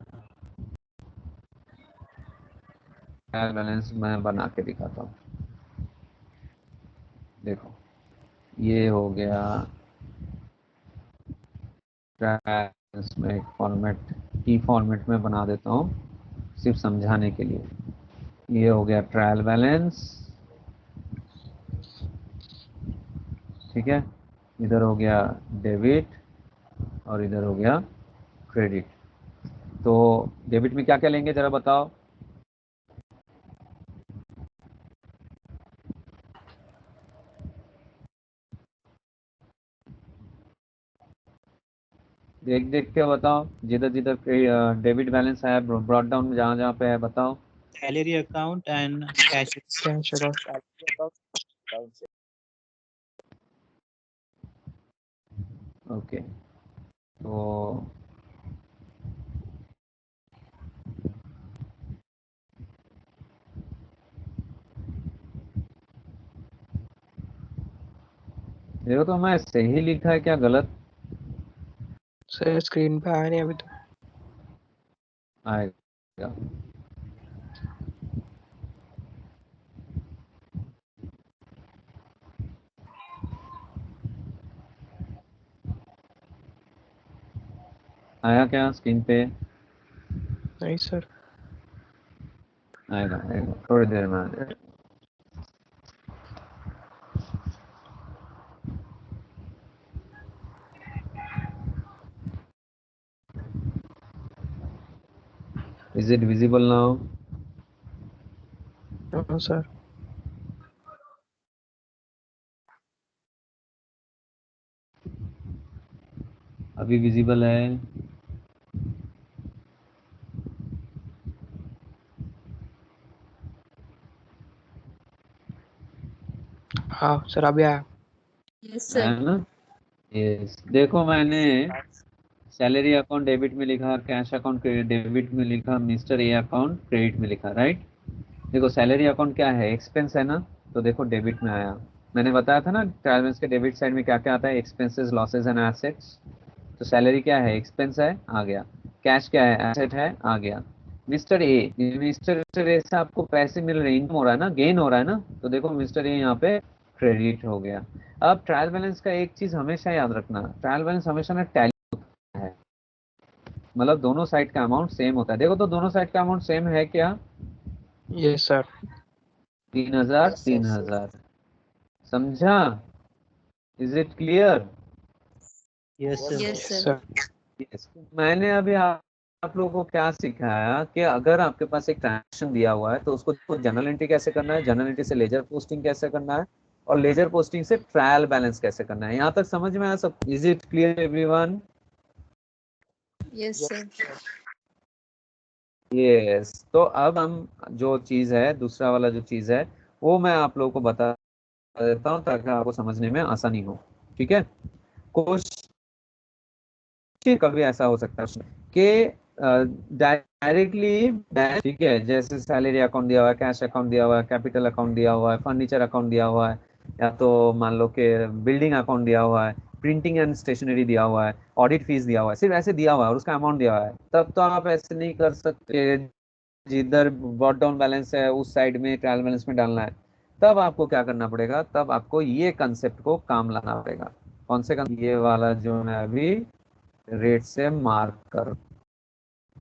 ट्रायल बैलेंस मैं बना के दिखाता हूँ। देखो, ये हो गया ट्रायल बैलेंस में एक फॉर्मेट, की फॉर्मेट में बना देता हूँ सिर्फ समझाने के लिए। ये हो गया ट्रायल बैलेंस, ठीक है। इधर हो गया डेबिट और इधर हो गया क्रेडिट। तो डेबिट में क्या क्या लेंगे जरा बताओ? देख देख के बताओ, जिधर जिधर डेबिट बैलेंस है ब्रॉड डाउन में जहाँ जहाँ पे है बताओ। Salary account and cash. Cash account. Okay. तो देखो तो मैं सही लिखा है क्या गलत? Sir, screen पे आया नहीं अभी तो. आएगा। आया क्या स्क्रीन पे? नहीं sir. आएगा आएगा, थोड़ी देर में आ जाएगा। Is it visible now? No sir. अभी विजिबल है? हाँ sir अभी आया. Yes, sir. है ना? यस। देखो, मैंने सैलरी अकाउंट डेबिट में लिखा, कैश अकाउंट डेबिट में लिखा, मिस्टर ए अकाउंट क्रेडिट में लिखा, राइट? देखो सैलरी अकाउंट क्या है? एक्सपेंस है ना, तो देखो डेबिट में आया। मैंने बताया था ना ट्रायल बैलेंस के डेबिट साइड में क्या क्या आता है, एक्सपेंसेस, लॉसेस एंड एसेट्स। तो सैलरी क्या है? एक्सपेंस है, आ गया। कैश क्या है? एसेट है, आ गया। मिस्टर ए, मिस्टर ए से आपको पैसे मिल रहे हैं, इनकम हो रहा है ना, गेन हो रहा है ना, तो देखो मिस्टर ए यहाँ पे क्रेडिट हो गया। अब ट्रायल बैलेंस का एक चीज हमेशा याद रखना, ट्रायल बैलेंस हमेशा ना टैली है, मतलब दोनों साइड का अमाउंट सेम होता है। देखो तो दोनों साइड का अमाउंट सेम है क्या? Yes sir. 3000 3000, समझा? Is it clear? Yes sir. Yes, Yes sir. sir. Yes. मैंने अभी आप लोगों को क्या सिखाया कि अगर आपके पास एक ट्रांजेक्शन दिया हुआ है तो उसको जनरल एंट्री कैसे करना है, जनरल एंट्री से लेजर पोस्टिंग कैसे करना है, और लेजर पोस्टिंग से ट्रायल बैलेंस कैसे करना है। यहाँ तक समझ में आया सब? Is it clear everyone? Yes, sir. Yes. तो अब हम जो चीज है, दूसरा वाला जो चीज है, वो मैं आप लोगों को बता देता हूँ ताकि आपको समझने में आसानी हो। ठीक है? कुछ निश्चित कभी ऐसा हो सकता है कि डायरेक्टली, ठीक है, जैसे सैलरी अकाउंट दिया हुआ है, कैश अकाउंट दिया हुआ है, कैपिटल अकाउंट दिया हुआ है, फर्नीचर अकाउंट दिया हुआ है, या तो मान लो कि बिल्डिंग अकाउंट दिया हुआ है, प्रिंटिंग एंड स्टेशनरी दिया हुआ है, ऑडिट फीस दिया हुआ है, सिर्फ ऐसे दिया हुआ है और उसका अमाउंट दिया हुआ है, तब तो आप ऐसे नहीं कर सकते। जिधर ब्रॉट डाउन बैलेंस है उस साइड में ट्रायल बैलेंस में डालना है, तब आपको क्या करना पड़ेगा, तब आपको ये कंसेप्ट को काम लाना पड़ेगा। कौन से ये वाला जो मैं अभी रेट से मार्क कर,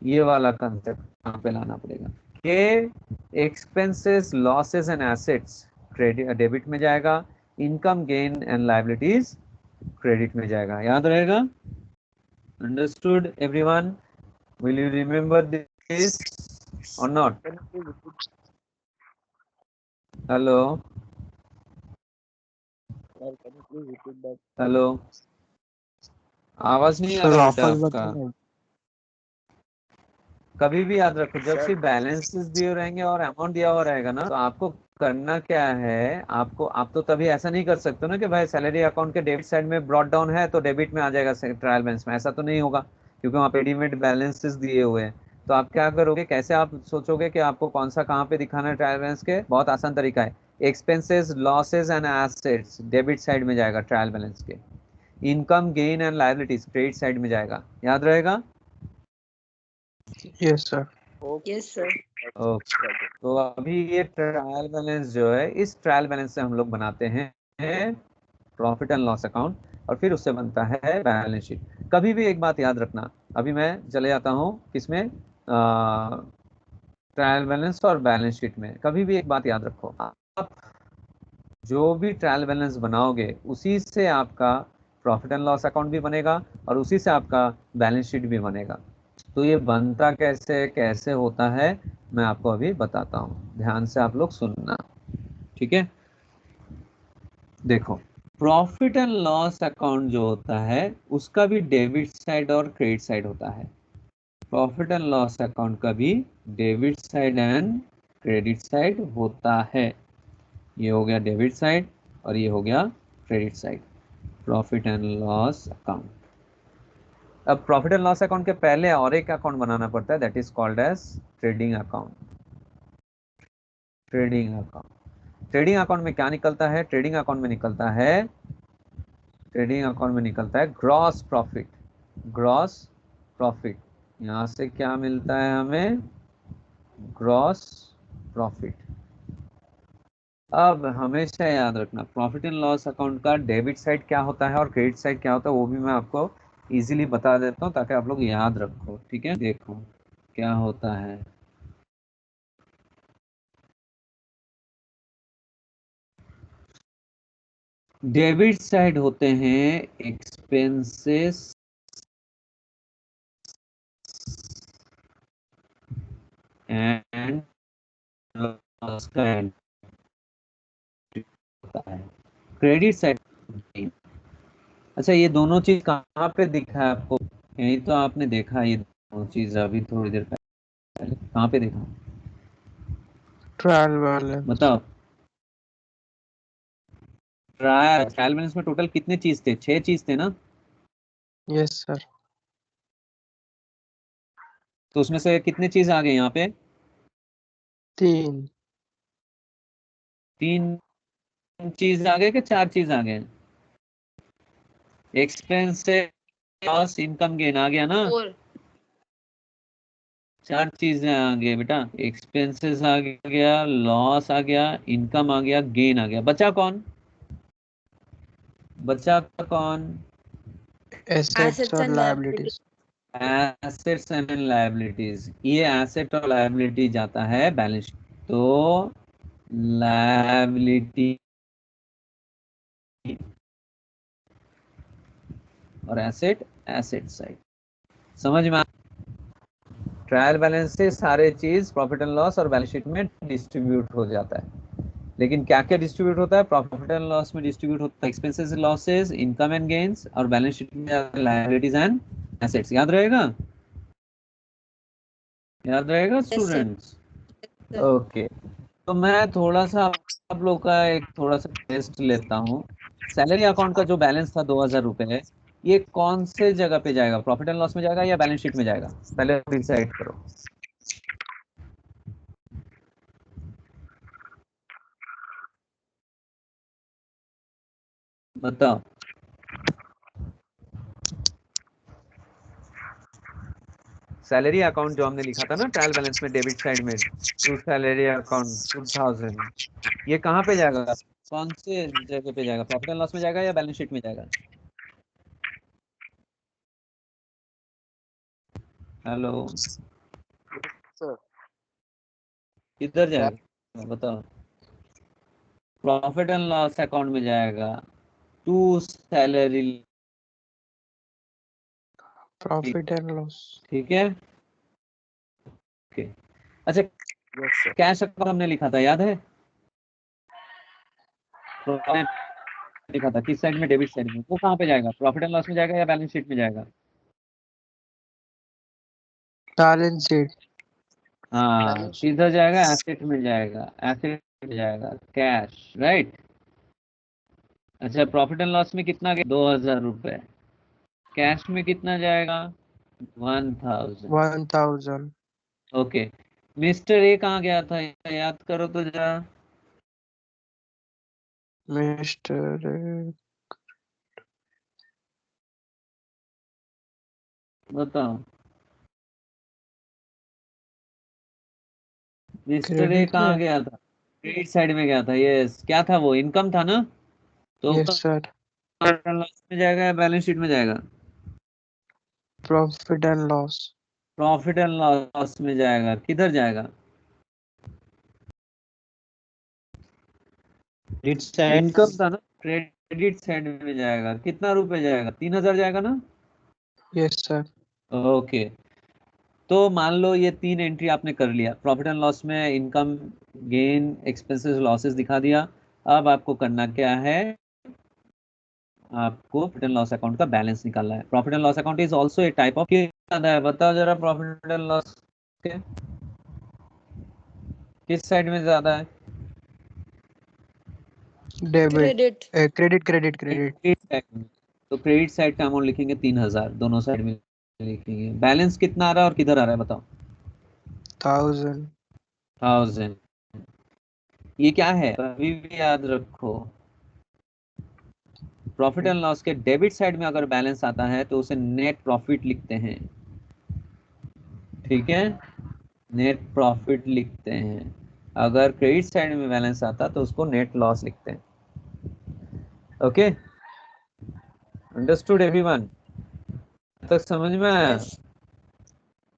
ये वाला कंसेप्ट यहाँ पे लाना पड़ेगा कि expenses, losses and assets credit debit में जाएगा, income gain and liabilities credit में जाएगा। याद रहेगा? Understood everyone? Will you remember this और not? Can you please repeat? Hello Sir, can you please repeat that? Hello, आवाज नहीं आ सर रहा बेटा वापस आपका। बताओ। कभी भी याद रखो, जब सर, सिर्फ बैलेंसेस दिए रहेंगे और अमाउंट दिया हुआ रहेगा ना, तो आपको करना क्या है, आप तो तभी ऐसा नहीं कर सकते ना कि भाई सैलरी अकाउंट के डेबिट साइड में ब्रॉट डाउन है तो डेबिट में आ जाएगा ट्रायल बैलेंस में, ऐसा तो नहीं होगा, क्योंकि वहाँ पे रेडीमेड बैलेंसेस दिए हुए हैं। तो आप क्या करोगे, कैसे आप सोचोगे कि आपको कौन सा कहाँ पे दिखाना है ट्रायल बैलेंस के? बहुत आसान तरीका है, expenses, losses and assets debit side में जाएगा ट्रायल बैलेंस के, income gain and liabilities credit side में जाएगा। याद रहेगा? Yes sir. okay. Yes, sir. Okay, तो अभी ये ट्रायल बैलेंस जो है, इस ट्रायल बैलेंस से हम लोग बनाते हैं प्रॉफिट एंड लॉस अकाउंट, और फिर उससे बनता है बैलेंस शीट। कभी भी एक बात याद रखना, अभी मैं चले जाता हूँ किसमें, ट्रायल बैलेंस और बैलेंस शीट में। कभी भी एक बात याद रखो, आप जो भी ट्रायल बैलेंस बनाओगे उसी से आपका प्रॉफिट एंड लॉस अकाउंट भी बनेगा और उसी से आपका बैलेंस शीट भी बनेगा। तो ये बनता कैसे कैसे होता है मैं आपको अभी बताता हूँ, ध्यान से आप लोग सुनना, ठीक है? देखो, प्रॉफिट एंड लॉस अकाउंट जो होता है उसका भी डेबिट साइड और क्रेडिट साइड होता है। प्रॉफिट एंड लॉस अकाउंट का भी debit side and credit side होता है। ये हो गया डेबिट साइड और ये हो गया credit side, profit and loss account. अब प्रॉफिट एंड लॉस अकाउंट के पहले और एक अकाउंट बनाना पड़ता है, that is called as trading account. Trading account, trading account में क्या निकलता है? ट्रेडिंग अकाउंट में निकलता है, ट्रेडिंग अकाउंट में निकलता है ग्रॉस प्रॉफिट। ग्रॉस प्रॉफिट, यहां से क्या मिलता है हमें? Gross profit. अब हमेशा याद रखना, प्रॉफिट एंड लॉस अकाउंट का डेबिट साइड क्या होता है और क्रेडिट साइड क्या होता है, वो भी मैं आपको इजीली बता देता हूँ ताकि आप लोग याद रखो, ठीक है? देखो क्या होता है। डेबिट साइड होते हैं एक्सपेंसेस एंड लॉस का एंट्री होता है। क्रेडिट साइड, अच्छा ये दोनों चीज कहाँ पे दिखा है आपको? यही तो आपने देखा ये दोनों चीज अभी थोड़ी देर पहले, कहाँ पे देखा? Trial balance. बताओ। ट्रायल बैलेंस में टोटल कितने चीज थे? 6 चीज थे ना? Yes sir. तो उसमें से कितने चीज आ गए यहाँ पे? 3। 3 चीज आ गए कि 4 चीज आ गए? एक्सपेंस से लॉस, इनकम गेन आ गया ना? 4. 4 चीजें आ गई बेटा, एक्सपेंसेस आ गया, लॉस आ गया, इनकम आ गया, गेन आ गया। बचा कौन? बचा कौन? एसेट्स Assets और and liabilities. Assets and liabilities. ये एसेट और लायबिलिटी जाता है बैलेंस शीट। तो लायबिलिटी और एसेट, एसेट साइड, समझ में? ट्रायल बैलेंस से सारे चीज प्रॉफिट एंड लॉस और बैलेंस शीट में डिस्ट्रीब्यूट हो जाता है। लेकिन क्या क्या डिस्ट्रीब्यूट होता है? प्रॉफिट एंड लॉस में डिस्ट्रीब्यूट होता है expenses, losses, income and gains, और बैलेंस शीट में लायबिलिटीज एंड एसेट्स। याद रहेगा? याद रहेगा sir. स्टूडेंट्स? Sir. ओके, तो मैं थोड़ा सा आप लोग का एक थोड़ा सा टेस्ट लेता हूँ। सैलरी अकाउंट का जो बैलेंस था 2000 रुपए, ये कौन से जगह पे जाएगा, प्रॉफिट एंड लॉस में जाएगा या बैलेंस शीट में जाएगा, पहले डिसाइड करो। बताओ। सैलरी अकाउंट जो हमने लिखा था ना ट्रायल बैलेंस में, डेबिट साइड में, टू सैलरी अकाउंट 2000, ये कहाँ पे जाएगा, कौन से जगह पे जाएगा, प्रॉफिट एंड लॉस में जाएगा या बैलेंस शीट में जाएगा? Hello sir. किधर जाएगा बताओ? प्रॉफिट एंड लॉस अकाउंट में जाएगा, to salary, profit and loss. ठीक है। ओके अच्छा, Yes, sir. कैश अकाउंट हमने लिखा था, याद है? लिखा था किस साइड में, डेबिट साइड में, वो कहाँ पे जाएगा, प्रॉफिट एंड लॉस में जाएगा या बैलेंस शीट में जाएगा? Balance sheet. हाँ Balance sheet. सीधा जाएगा, एसेट में जाएगा, एसेट में जाएगा, कैश, राइट। अच्छा प्रॉफिट एंड लॉस में कितना गया, 2000 रुपए, कैश में कितना जाएगा, 1000। 1000। ओके, मिस्टर ए कहाँ गया था, याद करो तो जरा। मिस्टर बताओ, मिस्टर ए क्रेडिट कहाँ में। गया था, क्रेडिट साइड में गया था, यस। क्या था वो, इनकम था ना, तो yes sir. Profit and loss में जाएगा या बैलेंस शीट में जाएगा? Profit and loss. Profit and loss में जाएगा, किधर जाएगा? Credit side. इनकम था ना, क्रेडिट साइड में जाएगा, कितना रुपए जाएगा, 3000 जाएगा ना? Yes sir. ओके, तो मान लो ये 3 एंट्री आपने कर लिया, प्रॉफिट एंड लॉस में इनकम, गेन, एक्सपेंसेस, लॉसेस दिखा दिया। अब आपको करना क्या है, आपको प्रॉफिट एंड लॉस अकाउंट का बैलेंस निकालना है। Profit and loss account is also a type of, ज्यादा है बताओ जरा, प्रॉफिट एंड लॉस के किस साइड में ज्यादा है? Debit. Credit. Credit credit credit. Credit side में, तो क्रेडिट साइड का अमाउंट लिखेंगे 3000, दोनों साइड में लिखेंगे। बैलेंस कितना आ रहा है और किधर आ रहा है बताओ? 1000। 1000। ये क्या है अभी भी याद रखो, प्रॉफिट एंड लॉस के डेबिट साइड में अगर बैलेंस आता है तो उसे नेट प्रॉफिट लिखते हैं, ठीक है, नेट प्रॉफिट लिखते हैं। अगर क्रेडिट साइड में बैलेंस आता तो उसको नेट लॉस लिखते हैं। ओके, अंडरस्टूड एवरीवन, तक समझ में आया? Yes.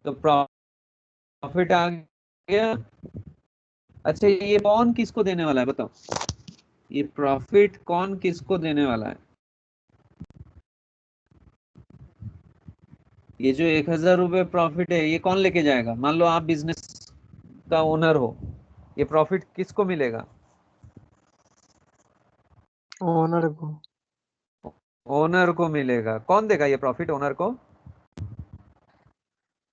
तो प्रॉफिट आ गया। अच्छा ये कौन किसको देने वाला है बताओ, ये प्रॉफिट कौन किसको देने वाला है? ये जो 1000 रुपए प्रॉफिट है ये कौन लेके जाएगा, मान लो आप बिजनेस का ओनर हो, ये प्रॉफिट किसको मिलेगा? ओनर को। ओनर को मिलेगा। कौन देगा ये प्रॉफिट ओनर को?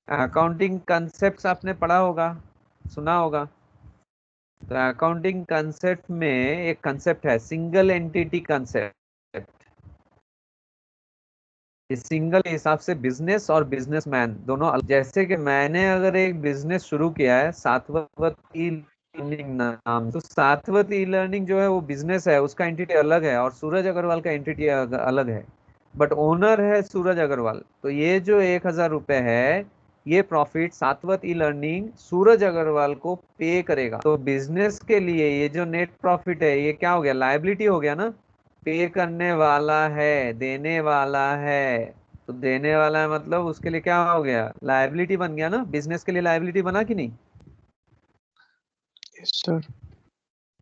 अकाउंटिंग कंसेप्ट आपने पढ़ा होगा, सुना होगा। तो अकाउंटिंग कंसेप्ट में एक कंसेप्ट है सिंगल एंटिटी कंसेप्ट। इस सिंगल के हिसाब से बिजनेस और बिजनेसमैन दोनों जैसे कि मैंने अगर एक बिजनेस शुरू किया है सातवत ई लर्निंग नाम, तो सातवत ई लर्निंग जो है वो बिजनेस है, उसका एंटिटी अलग है, और सूरज अग्रवाल का एंटिटी अलग है, बट ओनर है सूरज अग्रवाल। तो ये जो 1000 रुपए है ये प्रॉफिट सातवत ई लर्निंग सूरज अग्रवाल को पे करेगा। तो बिजनेस के लिए ये जो नेट प्रॉफिट है ये क्या हो गया, लायबिलिटी हो गया ना, पे करने वाला है, देने वाला है। तो देने वाला है मतलब उसके लिए क्या हो गया, लायबिलिटी बन गया ना, बिजनेस के लिए लायबिलिटी बना कि नहीं? Yes sir.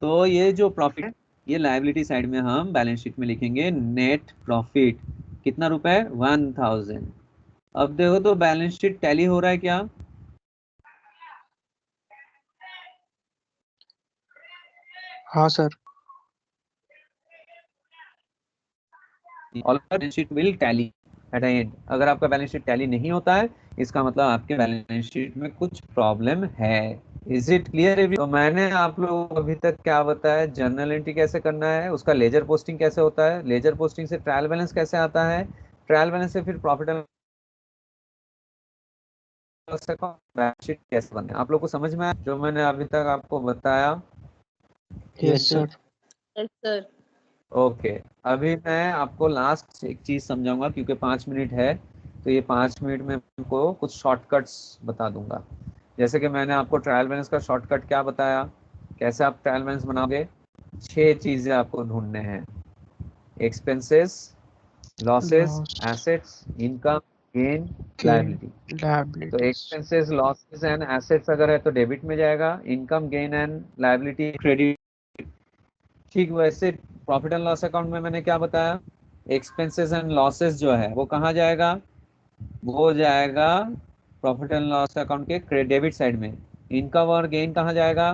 तो ये जो प्रॉफिट है ये लायबिलिटी साइड में हम बैलेंस शीट में लिखेंगे नेट प्रॉफिट, कितना रुपए, 1000। अब देखो तो बैलेंस शीट टैली हो रहा है क्या? हाँ sir. All balance sheet will tally at end. अगर आपका बैलेंस शीट टैली नहीं होता है इसका मतलब आपके बैलेंस शीट में कुछ प्रॉब्लम है। Is it clear? तो मैंने आप लोगों को अभी तक क्या बताया, जर्नल एंट्री कैसे करना है, उसका लेजर पोस्टिंग कैसे होता है, लेजर पोस्टिंग से ट्रायल बैलेंस कैसे आता है, ट्रायल बैलेंस से फिर profit and loss account, balance sheet कैसे बने, आप लोग को समझ में आया जो मैंने अभी तक आपको बताया? Yes sir. Yes, sir. Okay, अभी मैं आपको लास्ट एक चीज समझाऊंगा क्योंकि 5 मिनट है, तो ये 5 मिनट में आपको कुछ शॉर्टकट्स बता दूंगा। जैसे कि मैंने आपको ट्रायल बैलेंस का शॉर्टकट क्या बताया, कैसे आप ट्रायल बैलेंस बनाओगे। 6 चीजें आपको ढूंढने हैं, expenses, losses, loss, assets, income, gain, gain, liability. तो liabilities. Expenses, losses and assets अगर है तो डेबिट में जाएगा, income, gain and liability credit. ठीक वैसे प्रॉफिट एंड लॉस अकाउंट में मैंने क्या बताया, एक्सपेंसेस एंड लॉसेस जो है वो कहाँ जाएगा, वो जाएगा प्रॉफिट एंड लॉस अकाउंट के डेबिट साइड में। इनकम और गेन कहाँ जाएगा,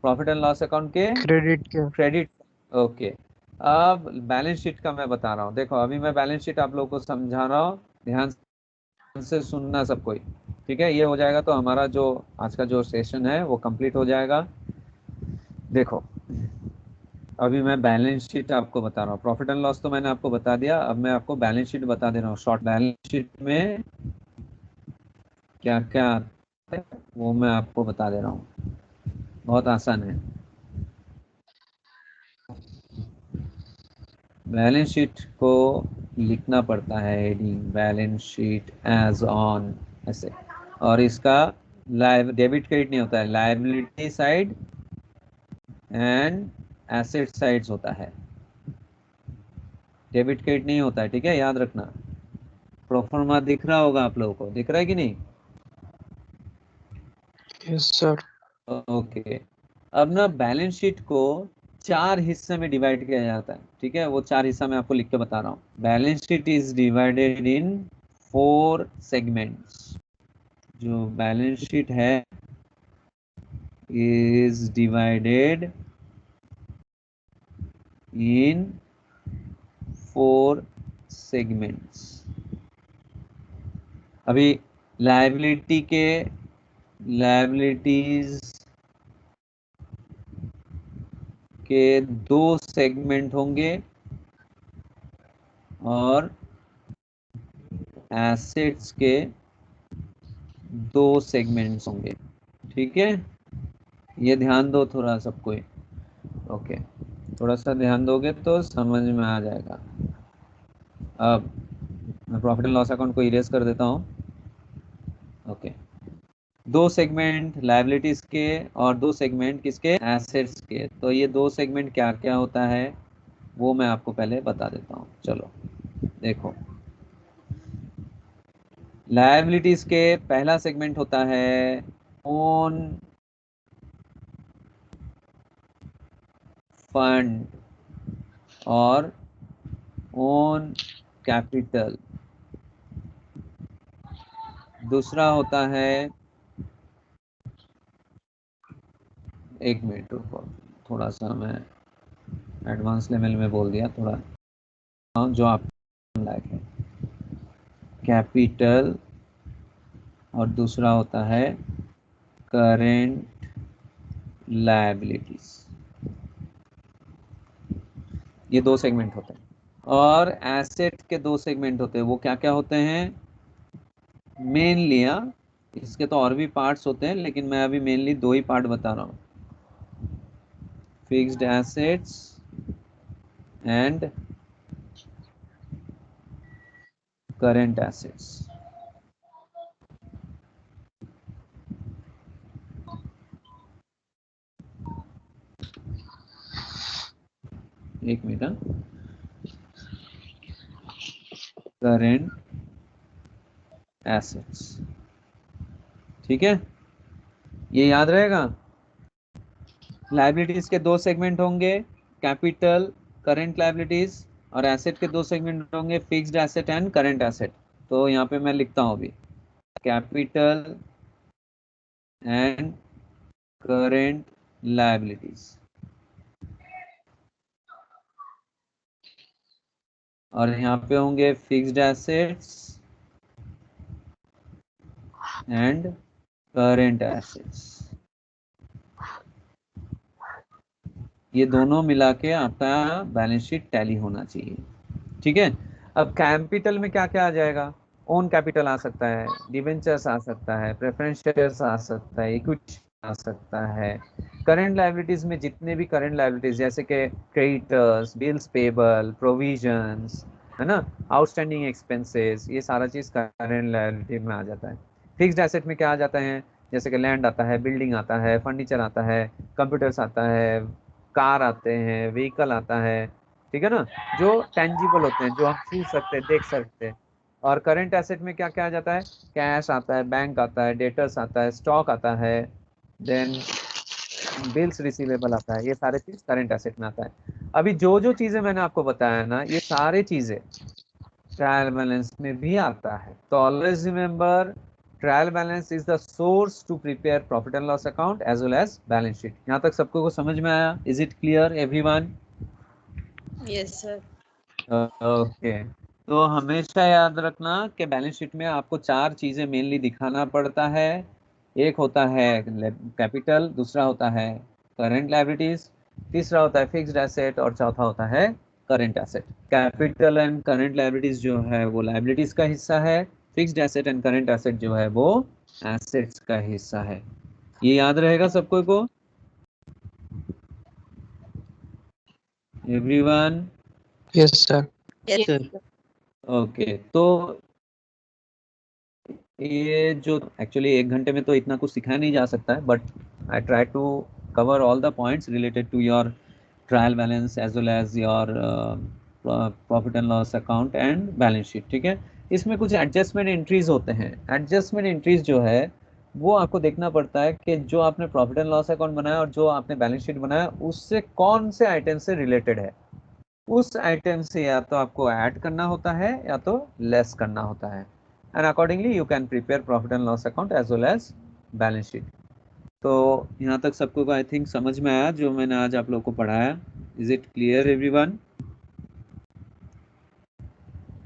प्रॉफिट एंड लॉस अकाउंट के क्रेडिट के। क्रेडिट। ओके, अब बैलेंस शीट का मैं बता रहा हूँ। देखो अभी मैं बैलेंस शीट आप लोगों को समझा रहा हूँ, ध्यान से सुनना सब कोई, ठीक है? ये हो जाएगा तो हमारा जो आज का जो सेशन है वो कंप्लीट हो जाएगा। देखो अभी मैं बैलेंस शीट आपको बता रहा हूँ, प्रॉफिट एंड लॉस तो मैंने आपको बता दिया, अब मैं आपको बैलेंस शीट बता दे रहा हूँ। शॉर्ट बैलेंस शीट में क्या क्या है वो मैं आपको बता दे रहा हूँ, बहुत आसान है। बैलेंस शीट को लिखना पड़ता है heading balance sheet as on ऐसे, और इसका डेबिट क्रेडिट नहीं होता है, liability side and asset sides होता है, डेबिट क्रेडिट नहीं होता है, ठीक है? याद रखना। प्रोफॉर्मा दिख रहा होगा आप लोगों को, दिख रहा है कि नहीं? Yes sir. ओके, अब ना बैलेंस शीट को 4 हिस्से में डिवाइड किया जाता है, ठीक है? वो 4 हिस्सा मैं आपको लिख के बता रहा हूँ। Balance sheet is divided in 4 segments. जो बैलेंस शीट है इज डिवाइडेड इन 4 सेगमेंट्स। अभी लायबिलिटीज के 2 सेगमेंट होंगे और एसेट्स के 2 सेगमेंट्स होंगे, ठीक है? ये ध्यान दो थोड़ा सब कोई। ओके, थोड़ा सा ध्यान दोगे तो समझ में आ जाएगा। अब मैं प्रॉफिट एंड लॉस अकाउंट को इरेज कर देता हूँ। ओके, 2 सेगमेंट लायबिलिटीज के और 2 सेगमेंट किसके, एसेट्स के। तो ये 2 सेगमेंट क्या क्या होता है वो मैं आपको पहले बता देता हूँ। चलो देखो, लायबिलिटीज के पहला सेगमेंट होता है ओन फंड और ओन कैपिटल। दूसरा होता है, एक मिनट रुको, थोड़ा सा मैं एडवांस लेवल में बोल दिया, थोड़ा जो आप लायक है, कैपिटल, और दूसरा होता है करेंट लायबिलिटीज। ये 2 सेगमेंट होते हैं। और एसेट के 2 सेगमेंट होते हैं, वो क्या क्या होते हैं? मेनली इसके तो और भी पार्ट्स होते हैं लेकिन मैं अभी मेनली 2 ही पार्ट बता रहा हूँ, fixed assets and current assets. एक मिनट, करेंट एसेट्स, ठीक है? ये याद रहेगा। लायबिलिटीज के 2 सेगमेंट होंगे, कैपिटल, करेंट लायबिलिटीज, और एसेट के 2 सेगमेंट होंगे, fixed asset and current asset. तो यहाँ पे मैं लिखता हूँ अभी, कैपिटल एंड करेंट लायबिलिटीज, और यहाँ पे होंगे fixed assets and current assets. ये दोनों मिला के आपका बैलेंस शीट टैली होना चाहिए, ठीक है? अब कैपिटल में क्या क्या आ जाएगा? ओन कैपिटल आ सकता है, डिवेंचर्स आ सकता है, प्रेफरेंस शेयर्स आ सकता है, इक्विटी आ सकता है। करंट लायबिलिटीज में जितने भी करंट लायबिलिटीज जैसे कि क्रेडिटर्स, बिल्स पेबल, प्रोविजंस, है ना, आउटस्टैंडिंग एक्सपेंसेस, ये सारा चीज करंट लायबिलिटी में आ जाता है। फिक्स्ड एसेट में क्या आ जाता है? जैसे कि लैंड आता है, बिल्डिंग आता है, फर्नीचर आता है, कंप्यूटर्स आता है, कार आते हैं, व्हीकल आता है, ठीक है ना, जो टेंजिबल होते हैं, जो हम छू सकते हैं, देख सकते हैं। और करंट एसेट में क्या क्या आ जाता है? कैश आता है, बैंक आता है, डेटर्स आता है, स्टॉक आता है, देन बिल्स रिसीवेबल आता है, ये सारे चीज करंट एसेट में आता है। अभी जो जो चीजें मैंने आपको बताया ना, ये सारे चीजें ट्रायल बैलेंस में भी आता है। तो always remember, trial balance is the source to prepare profit and loss account as well as balance sheet. यहाँ तक सबको को समझ में आया? Is it clear everyone? Yes, sir. Okay, तो हमेशा याद रखना कि बैलेंस शीट में आपको 4 चीजें मेनली दिखाना पड़ता है। एक होता है कैपिटल, दूसरा होता है करंट लायबिलिटीज, तीसरा होता है फिक्स्ड एसेट और चौथा होता है current asset. Capital and current liabilities जो है वो लायबिलिटीज का हिस्सा है, fixed asset and current asset जो है वो एसेट्स का हिस्सा है। ये याद रहेगा सबको को? Everyone? Yes sir. Yes, Sir. sir. Okay, तो ये जो एक्चुअली 1 घंटे में तो इतना कुछ सिखाया नहीं जा सकता है, but I try to cover all the points related to your trial balance as well as your profit and loss account and balance sheet, ठीक है। इसमें कुछ एडजस्टमेंट एंट्रीज होते हैं। एडजस्टमेंट एंट्रीज जो है वो आपको देखना पड़ता है कि जो आपने प्रॉफिट एंड लॉस अकाउंट बनाया और जो आपने बैलेंस शीट बनाया उससे कौन से आइटम से रिलेटेड है। उस आइटम से या तो आपको ऐड करना होता है या तो लेस करना होता है, and accordingly you can prepare profit and loss account as well as balance sheet. तो यहाँ तक सबको आई थिंक समझ में आया जो मैंने आज आप लोग को पढ़ाया? Is it clear everyone?